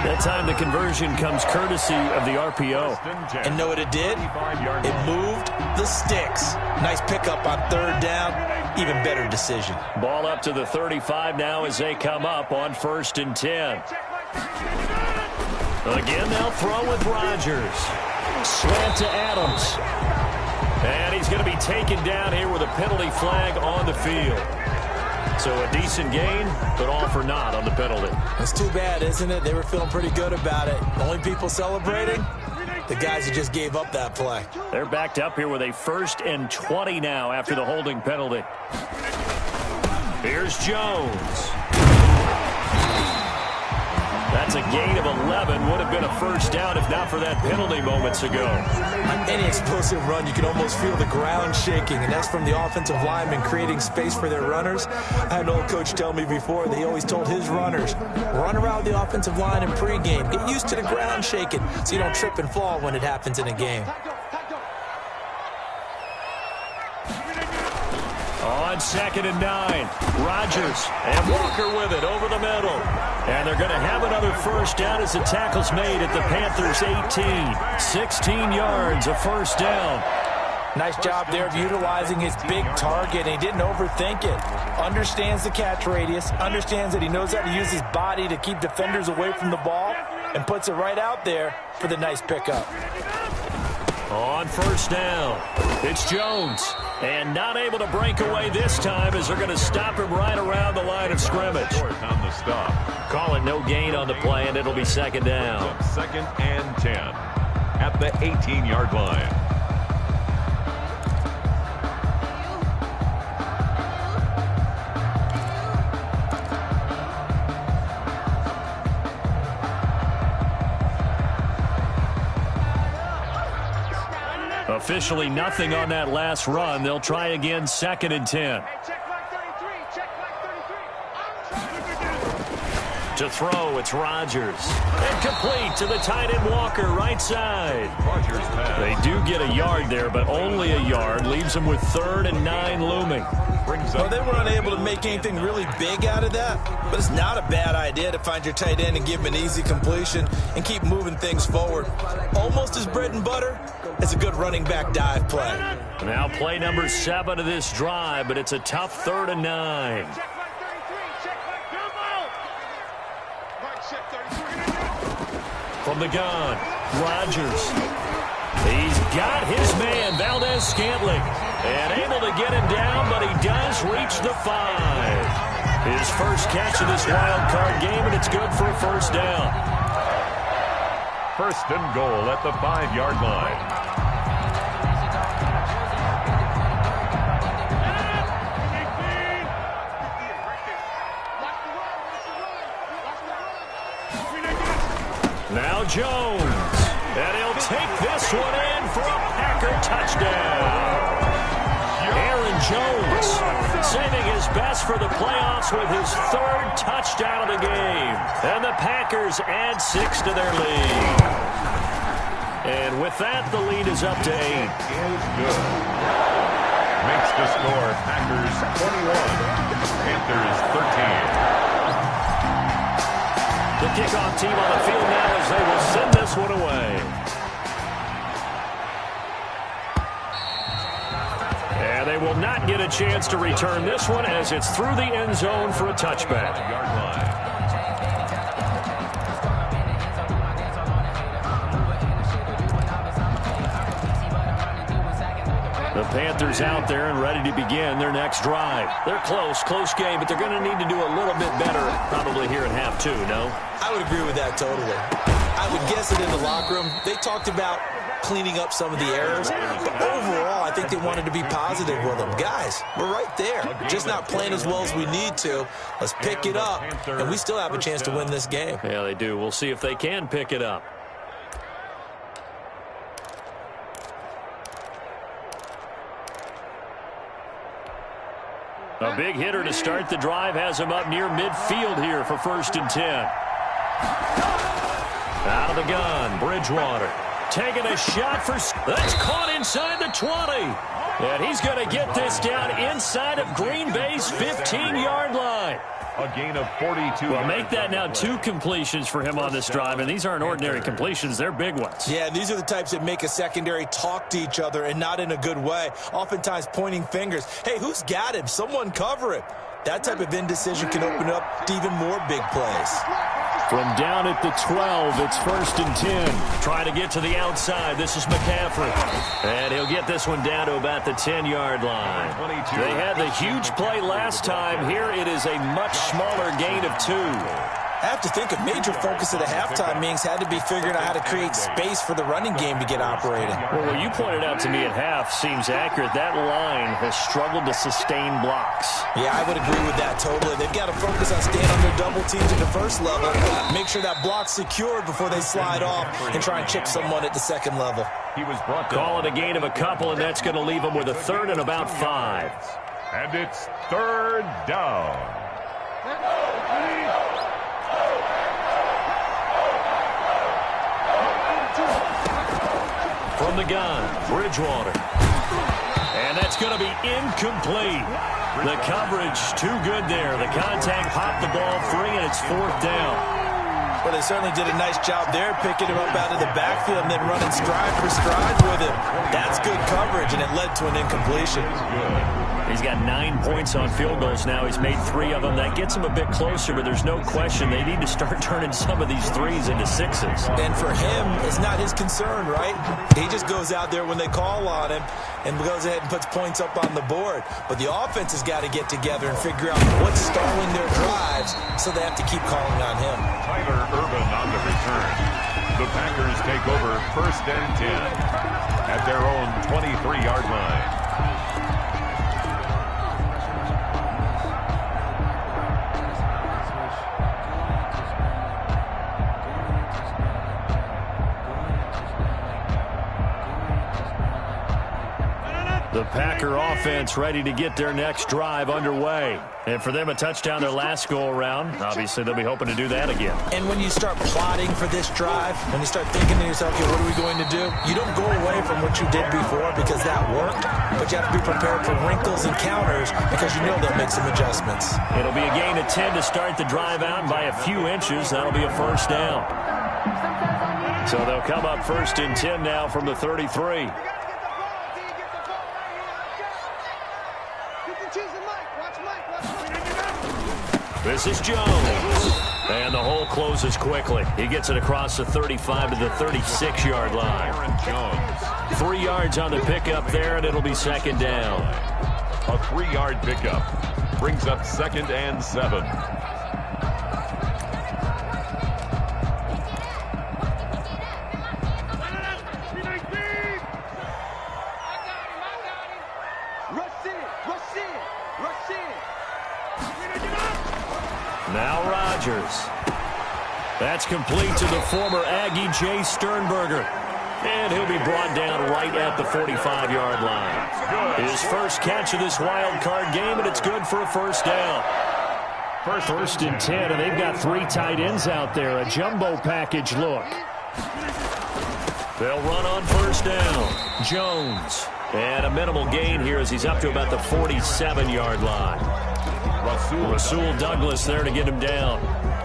That time the conversion comes courtesy of the RPO. And know what it did? It moved the sticks. Nice pickup on 3rd down. Even better decision. Ball up to the 35 now as they come up on 1st and 10. Again, they'll throw with Rodgers. Slant to Adams. And he's going to be taken down here with a penalty flag on the field. So a decent gain, but all for naught on the penalty. It's too bad, isn't it? They were feeling pretty good about it. The only people celebrating, the guys who just gave up that play. They're backed up here with a 1st and 20 now after the holding penalty. Here's Jones. That's a gain of 11. Would have been a first down if not for that penalty moments ago. On any explosive run, you can almost feel the ground shaking, and that's from the offensive linemen creating space for their runners. I had an old coach tell me before that he always told his runners, run around the offensive line in pregame. Get used to the ground shaking so you don't trip and fall when it happens in a game. On 2nd and 9, Rodgers and Walker with it over the middle. And they're going to have another first down as the tackle's made at the Panthers' 18. 16 yards, a first down. Nice job there of utilizing his big target, and he didn't overthink it. Understands the catch radius, understands that he knows how to use his body to keep defenders away from the ball, and puts it right out there for the nice pickup. On first down, it's Jones. And not able to break away this time as they're going to stop him right around the line of scrimmage. On the stop. Call it no gain on the play, and it'll be 2nd down. 2nd and 10 at the 18-yard line. Officially nothing on that last run. They'll try again, 2nd and 10. To throw, it's Rodgers. And complete to the tight end Walker, right side. They do get a yard there, but only a yard. Leaves them with 3rd and 9 looming. Well, they were unable to make anything really big out of that, but it's not a bad idea to find your tight end and give him an easy completion and keep moving things forward. Almost as bread and butter as a good running back dive play. Now play number 7 of this drive, but it's a tough 3rd and 9. From the gun, Rodgers. He's got his man, Valdez-Scantling, and able to get him down, but he does reach the 5. His first catch of this wild card game, and it's good for a 1st down. 1st and goal at the 5-yard line. Now Jones, and he'll take this one in for a Packer touchdown. Aaron Jones saving his best for the playoffs with his 3rd touchdown of the game. And the Packers add 6 to their lead. And with that, the lead is up to 8. Good. Makes the score Packers 21, Panthers 13. The kickoff team on the field now as they will send this one away. And they will not get a chance to return this one as it's through the end zone for a touchback. The Panthers out there and ready to begin their next drive. They're close game, but they're going to need to do a little bit better probably here in half 2, no? I would agree with that totally. I would guess that in the locker room, they talked about cleaning up some of the errors, but overall, I think they wanted to be positive with them. Guys, we're right there. Just not playing as well as we need to. Let's pick it up, and we still have a chance to win this game. Yeah, they do. We'll see if they can pick it up. A big hitter to start the drive has him up near midfield here for 1st and 10. Out of the gun, Bridgewater. Taking a shot for... That's caught inside the 20. And he's going to get this down inside of Green Bay's 15-yard line. A gain of 42. Well, make that now 2 completions for him on this drive, and these aren't ordinary completions. They're big ones. Yeah, these are the types that make a secondary talk to each other and not in a good way, oftentimes pointing fingers. Hey, who's got him? Someone cover it. That type of indecision can open up to even more big plays. From down at the 12, it's 1st and 10. Trying to get to the outside. This is McCaffrey. And he'll get this one down to about the 10-yard line. They had the huge play last time. Here it is a much smaller gain of 2. I have to think a major focus of the halftime meetings had to be figuring out how to create space for the running game to get operating. Well, what you pointed out to me at half seems accurate. That line has struggled to sustain blocks. Yeah, I would agree with that totally. They've got to focus on staying on their double teams at the 1st level, make sure that block's secured before they slide off and try and chip someone at the 2nd level. He was brought down. Call it a gain of a couple, and that's going to leave them with a 3rd and about 5. And it's 3rd down. From the gun, Bridgewater. And that's going to be incomplete. The coverage too good there. The contact popped the ball free, and it's 4th down. Well, they certainly did a nice job there, picking him up out of the backfield and then running stride for stride with him. That's good coverage, and it led to an incompletion. He's got 9 points on field goals now. He's made 3 of them. That gets him a bit closer, but there's no question they need to start turning some of these 3s into 6s. And for him, it's not his concern, right? He just goes out there when they call on him and goes ahead and puts points up on the board. But the offense has got to get together and figure out what's stalling their drives, so they have to keep calling on him. Tyler Urban on the return. The Packers take over 1st and 10 at their own 23-yard line. The Packer offense ready to get their next drive underway. And for them, a touchdown their last go-around. Obviously, they'll be hoping to do that again. And when you start plotting for this drive, when you start thinking to yourself, okay, what are we going to do? You don't go away from what you did before because that worked, but you have to be prepared for wrinkles and counters because you know they'll make some adjustments. It'll be a gain of 10 to start the drive out by a few inches. That'll be a first down. So they'll come up 1st and 10 now from the 33. This is Jones. And the hole closes quickly. He gets it across the 35 to the 36-yard line. Jones. 3 yards on the pickup there, and it'll be 2nd down. A 3-yard pickup brings up 2nd and 7. Now Rodgers. That's complete to the former Aggie Jay Sternberger. And he'll be brought down right at the 45-yard line. His first catch of this wild card game, and it's good for a first down. First and 10, and they've got 3 tight ends out there. A jumbo package look. They'll run on first down. Jones. And a minimal gain here as he's up to about the 47-yard line. Rasul Douglas there to get him down.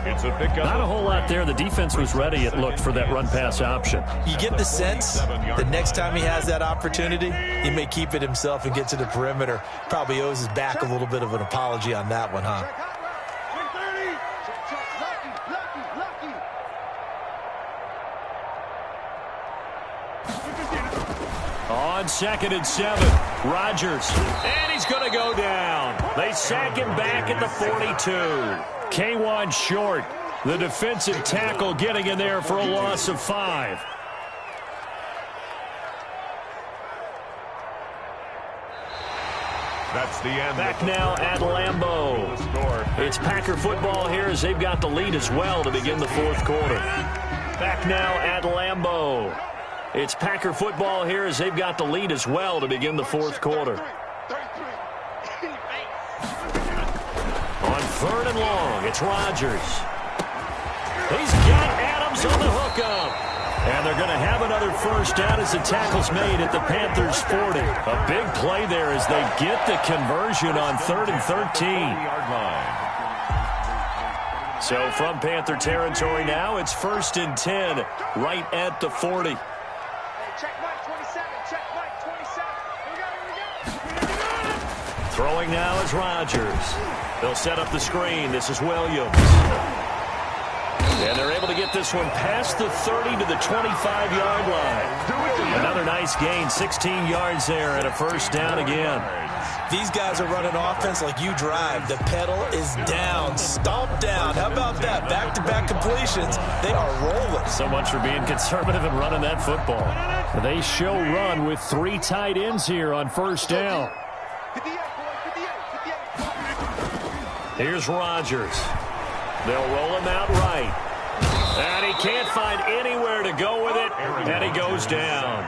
It's a pickup. Not a whole lot there. The defense was ready, it looked, for that run-pass option. You get the sense the next time he has that opportunity, he may keep it himself and get to the perimeter. Probably owes his back a little bit of an apology on that one, huh? On 2nd and 7, Rodgers, and he's going to go down. They sack him back at the 42. K'Wan Short, the defensive tackle, getting in there for a loss of 5. That's the end. Back now at Lambeau. It's Packer football here as they've got the lead as well to begin the 4th quarter. Back now at Lambeau. It's Packer football here as they've got the lead as well to begin the 4th quarter. On 3rd and long, it's Rodgers. He's got Adams on the hookup. And they're going to have another first down as the tackle's made at the Panthers' 40. A big play there as they get the conversion on 3rd and 13. So from Panther territory now, it's 1st and 10 right at the 40. Throwing now is Rodgers. They'll set up the screen. This is Williams. And they're able to get this one past the 30 to the 25-yard line. Another nice gain, 16 yards there, and a first down again. These guys are running offense like you drive. The pedal is down, stomp down. How about that? Back-to-back completions. They are rolling. So much for being conservative and running that football. They show run with 3 tight ends here on first down. Here's Rodgers. They'll roll him out right. And he can't find anywhere to go with it, and he goes down.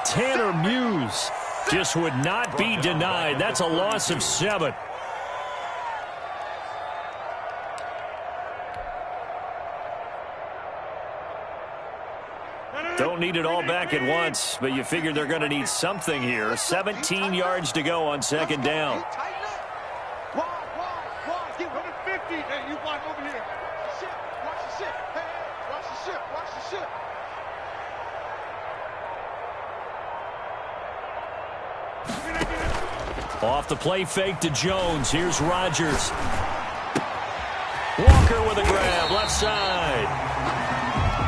Tanner Muse just would not be denied. That's a loss of 7. Don't need it all back at once, but you figure they're going to need something here. 17 yards to go on 2nd down. Off the play fake to Jones. Here's Rodgers. Walker with a grab, left side.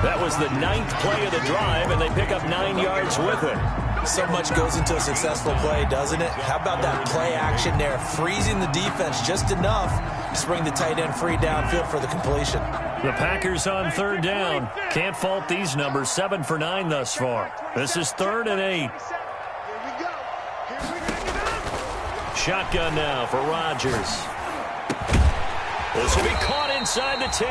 That was the 9th play of the drive, and they pick up 9 yards with it. So much goes into a successful play, doesn't it? How about that play action there, freezing the defense just enough to spring the tight end free downfield for the completion. The Packers on 3rd down. Can't fault these numbers. 7 for 9 thus far. This is 3rd and 8. Shotgun now for Rodgers. This will be caught inside the 10.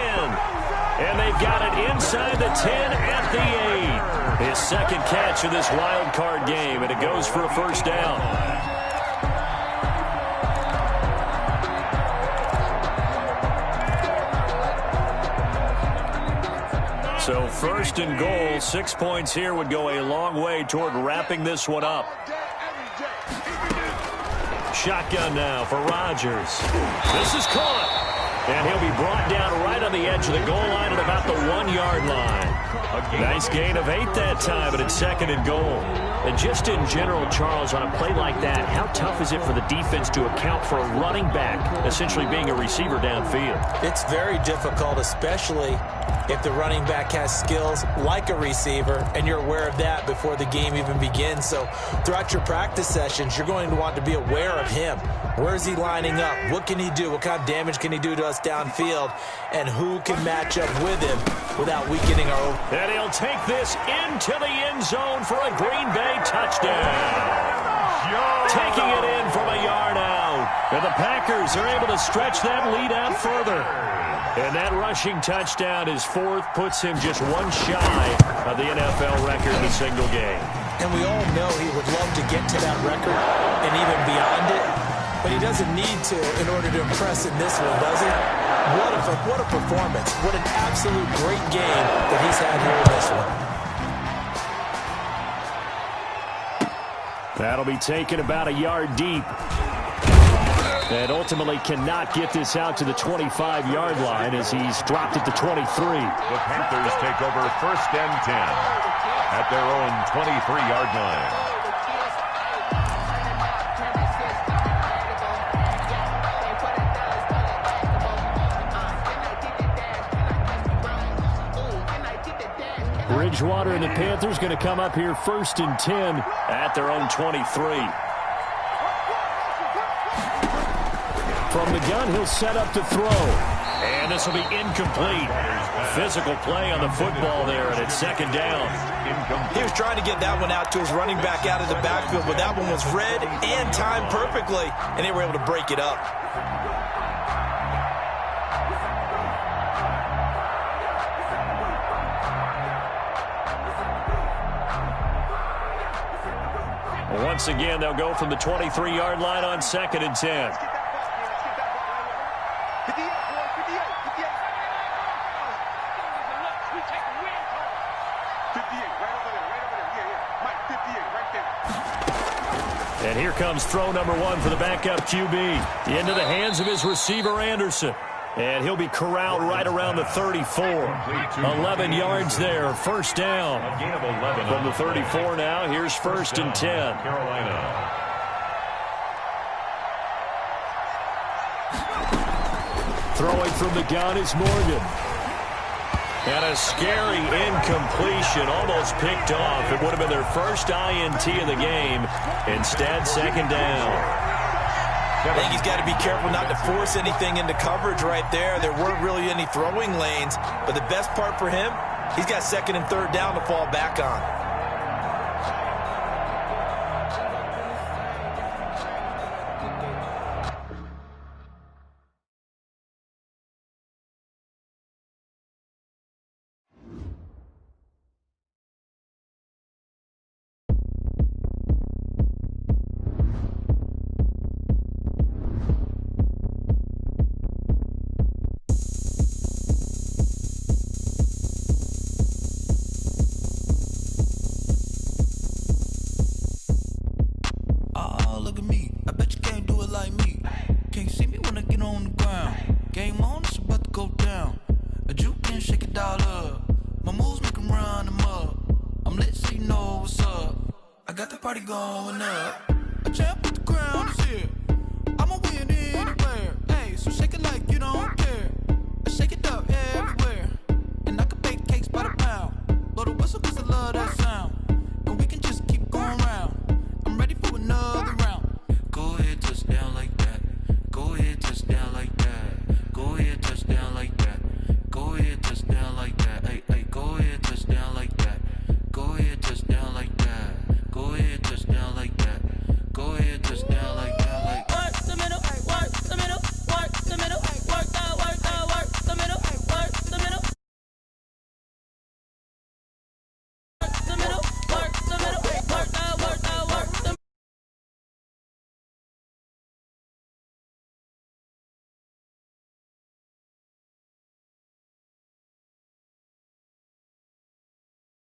And they've got it inside the 10 at the 8. His 2nd catch of this wild card game, and it goes for a first down. So first and goal, 6 points here would go a long way toward wrapping this one up. Shotgun now for Rodgers. This is caught. And he'll be brought down right on the edge of the goal line at about the 1-yard line. Nice gain of 8 that time, but it's second and goal. And just in general, Charles, on a play like that, how tough is it for the defense to account for a running back essentially being a receiver downfield? It's very difficult, especially if the running back has skills like a receiver, and you're aware of that before the game even begins. So throughout your practice sessions, you're going to want to be aware of him. Where is he lining up? What can he do? What kind of damage can he do to us downfield? And who can match up with him without weakening our own? And he'll take this into the end zone for a Green Bay touchdown. Taking it in from a yard out. And the Packers are able to stretch that lead out further. And that rushing touchdown, his fourth, puts him just one shy of the NFL record in a single game. And we all know he would love to get to that record and even beyond it. But he doesn't need to in order to impress in this one, does he? What a performance. What an absolute great game that he's had here in this one. That'll be taken about a yard deep. And ultimately cannot get this out to the 25-yard line as he's dropped it to 23. The Panthers take over first and 10 at their own 23-yard line. Bridgewater and the Panthers going to come up here first and 10 at their own 23. From the gun, he'll set up to throw. And this will be incomplete. Physical play on the football there, and it's second down. He was trying to get that one out to his running back out of the backfield, but that one was read and timed perfectly, and they were able to break it up. Once again, they'll go from the 23-yard line on second and 10. And here comes throw number one for the backup QB. Into the hands of his receiver, Anderson. And he'll be corralled right around the 34. 11 yards there, first down. From the 34 now, here's first and 10. Carolina. Throwing from the gun is Morgan. And a scary incompletion, almost picked off. It would have been their first INT of the game. Instead, second down. I think he's got to be careful not to force anything into coverage right there. There weren't really any throwing lanes, but the best part for him, he's got second and third down to fall back on.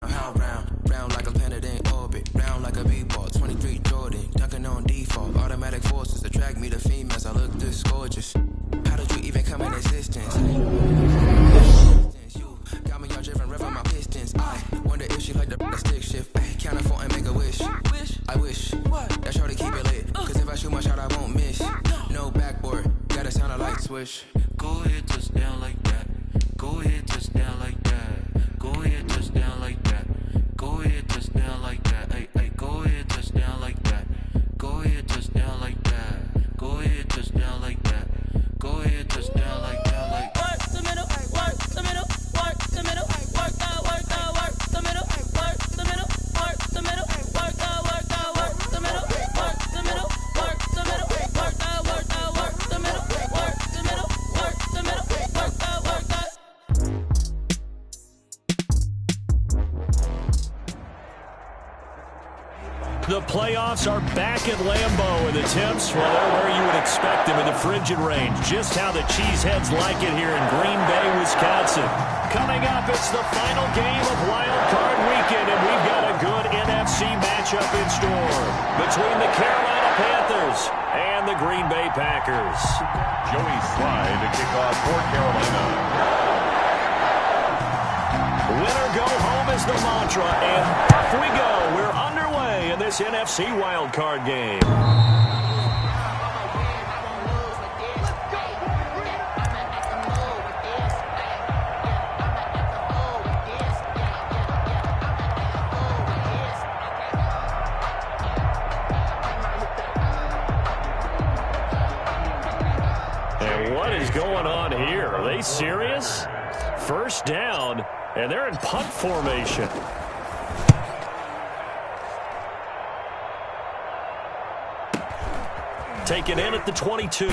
How round like a planet in orbit, round like a b-ball, 23 Jordan, dunking on default, automatic forces attract me to females, I look this gorgeous. How did you even come in existence? You got me all driven, revving my pistons. I wonder if she like the stick shift. Count afford and make a wish. I wish that shorty keep it lit. Cause if I shoot my shot, I won't miss. No backboard, gotta sound a light switch. Go ahead, touch down like that. Go ahead, touch down like that. Go ahead, touch down like that. Go ahead, touch down like that. Hey, go ahead, touch down like that. Go ahead, touch down like that. Go ahead, touch down like that. Go ahead, touch down like that. Like work the middle, work the middle, work the middle, work the middle, work the middle, work the middle, work the middle, work the middle, work the middle, work the middle, work the middle, work the middle, work that. The playoffs are back at Lambeau, and the temps, well, they're where you would expect them in the frigid range. Just how the Cheeseheads like it here in Green Bay, Wisconsin. Coming up, it's the final game of Wild Card Weekend, and we've got a good NFC matchup in store between the Carolina Panthers and the Green Bay Packers. Joey Slye to kick off for Carolina. Winner go home is the mantra, and off we go. We're underway in this NFC wildcard game. And what is going on here? Are they serious? First down. And they're in punt formation. Taken in at the 22.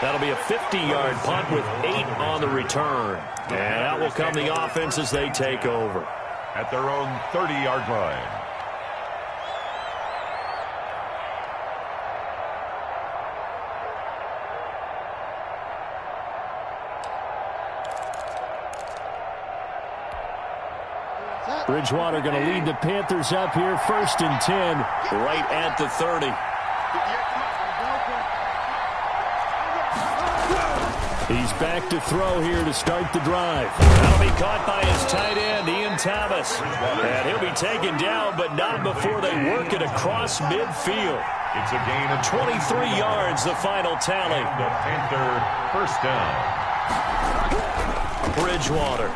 That'll be a 50-yard punt with 8 on the return. And that will come the offense as they take over. At their own 30-yard line. Bridgewater going to lead the Panthers up here, 1st and 10, right at the 30. He's back to throw here to start the drive. That'll be caught by his tight end, Ian Thomas. And he'll be taken down, but not before they work it across midfield. It's a gain of 23 yards, the final tally. The Panther first down. Bridgewater.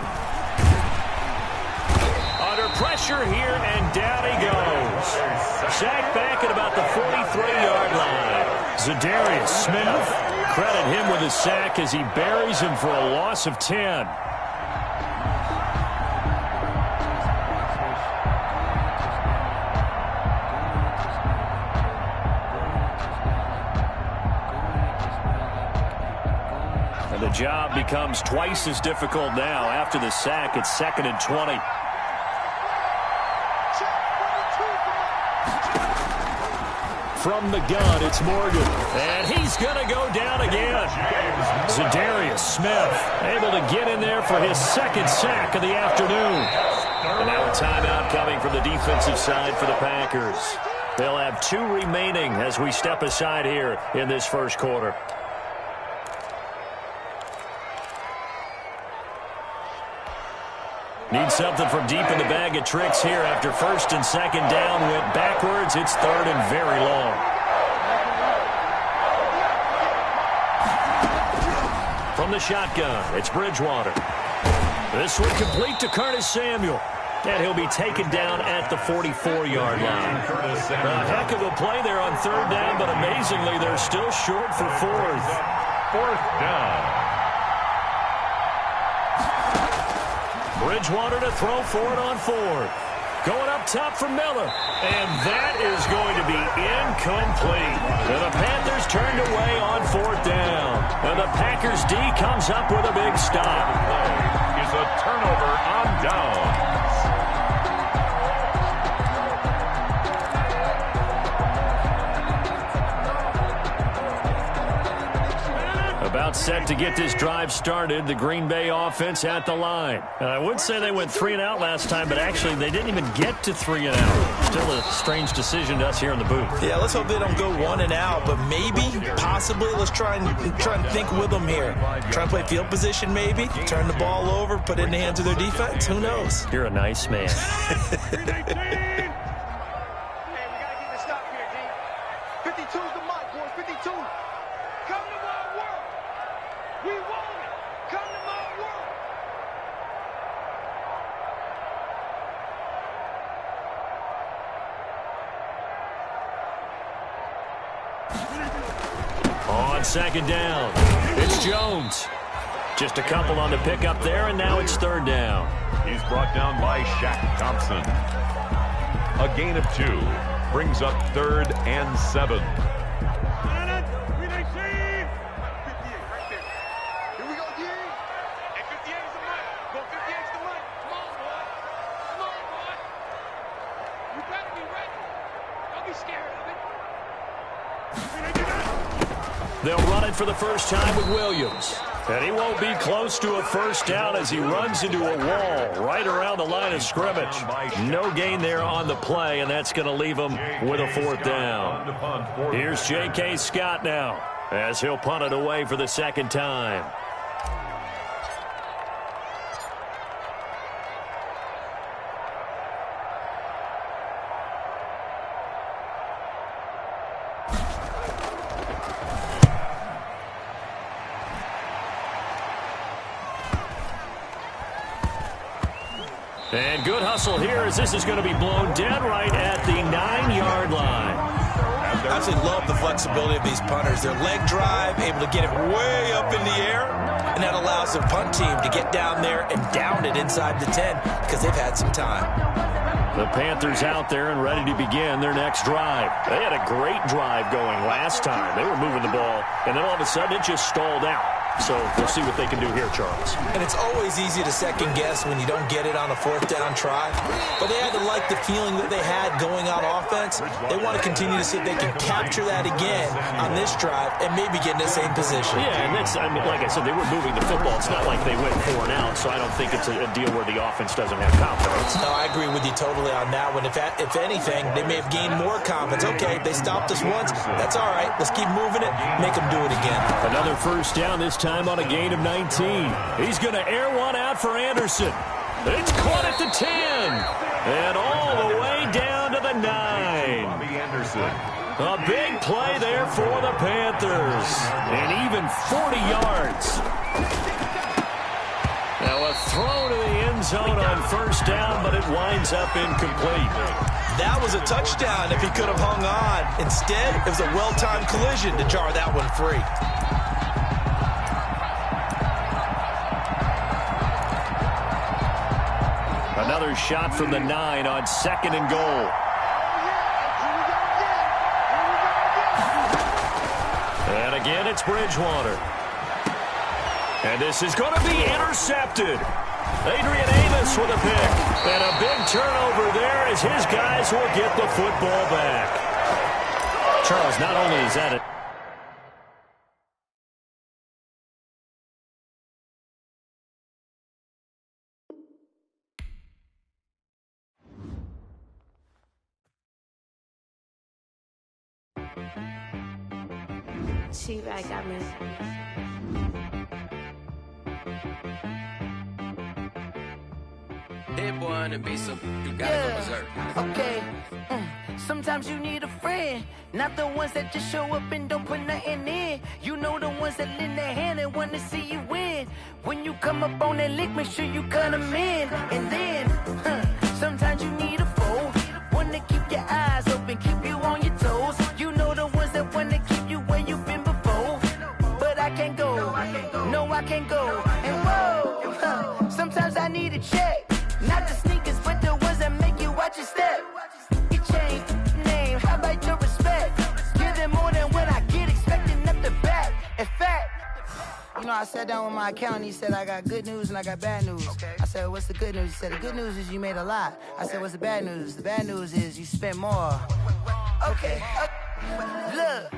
Under pressure here, and down he goes. Sacked back at about the 43-yard line. Zadarius Smith. Credit him with a sack as he buries him for a loss of 10. And the job becomes twice as difficult now after the sack. It's 2nd and 20. From the gun, it's Morgan. And he's going to go down again. Zadarius Smith able to get in there for his 2nd sack of the afternoon. And now a timeout coming from the defensive side for the Packers. They'll have 2 remaining as we step aside here in this first quarter. Need something from deep in the bag of tricks here after 1st and 2nd down. Went backwards. It's 3rd and very long. From the shotgun, it's Bridgewater. This one complete to Curtis Samuel. And he'll be taken down at the 44-yard line. A heck of a play there on 3rd down, but amazingly, they're still short for 4th. 4th down. Bridgewater to throw for it on 4th. Going up top for Miller. And that is going to be incomplete. And the Panthers turned away on 4th down. And the Packers D comes up with a big stop. Is a turnover on downs. About set to get this drive started, the Green Bay offense at the line. I would say they went 3 and out last time, but actually they didn't even get to 3 and out. Still a strange decision to us here in the booth. Yeah, let's hope they don't go 1 and out, but maybe, possibly, let's try and think with them here. Try and play field position maybe, turn the ball over, put it in the hands of their defense. Who knows? You're a nice man. On second down, it's Jones. Just a couple on the pickup there, and now it's 3rd down. He's brought down by Shaq Thompson. A gain of 2 brings up 3rd and 7. They'll run it for the first time with Williams. And he won't be close to a first down as he runs into a wall right around the line of scrimmage. No gain there on the play, and that's going to leave him with a 4th down. Here's J.K. Scott now as he'll punt it away for the 2nd time. And good hustle here as this is going to be blown dead right at the 9-yard line. I absolutely love the flexibility of these punters. Their leg drive, able to get it way up in the air, and that allows their punt team to get down there and down it inside the 10 because they've had some time. The Panthers out there and ready to begin their next drive. They had a great drive going last time. They were moving the ball, and then all of a sudden it just stalled out. So we'll see what they can do here, Charles. And it's always easy to second guess when you don't get it on a 4th down try. But they had to like the feeling that they had going on offense. They want to continue to see if they can capture that again on this drive and maybe get in the same position. Yeah, and that's, I mean, like I said, they were moving the football. It's not like they went 4 and out, so I don't think it's a deal where the offense doesn't have confidence. No, I agree with you totally on that one. If anything, they may have gained more confidence. Okay, they stopped us once. That's all right. Let's keep moving it. Make them do it again. Another first down, this time on a gain of 19. He's going to air one out for Anderson. It's caught at the 10. And all the way down to the 9. A big play there for the Panthers. And even 40 yards. Now a throw to the end zone on first down, but it winds up incomplete. That was a touchdown if he could have hung on. Instead, it was a well-timed collision to jar that one free. Another shot from the 9 on 2nd and goal. And again, it's Bridgewater. And this is going to be intercepted. Adrian Amos with a pick. And a big turnover there as his guys will get the football back. Charles, not only is that a T-Rag got me. Hit boy on the beat, so you gotta go berserk. Okay. Sometimes you need a friend, not the ones that just show up and don't put nothing in. You know the ones that lend their hand and want to see you win. When you come up on that lick, make sure you cut them in. And then, sometimes you need a foe, one to keep your eyes open, keep you on your toes. You know the ones that want to keep you where you've been before. But I can't go, no I can't go. And whoa, sometimes I need a check. Not the sneakers, but the ones that make you watch your step. You change name, how about your respect? Give them more than what I get, expecting up the back. In fact, you know, I sat down with my accountant, he said, I got good news and I got bad news. Okay. I said, what's the good news? He said, the good news is you made a lot. I said, what's the bad news? The bad news is you spent more. Okay. Look,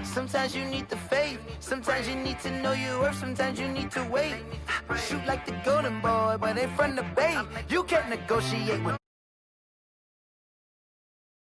sometimes you need the faith. Sometimes you need to know your worth. Sometimes you need to wait. Shoot like the golden boy, but in front of the bay. You can't negotiate with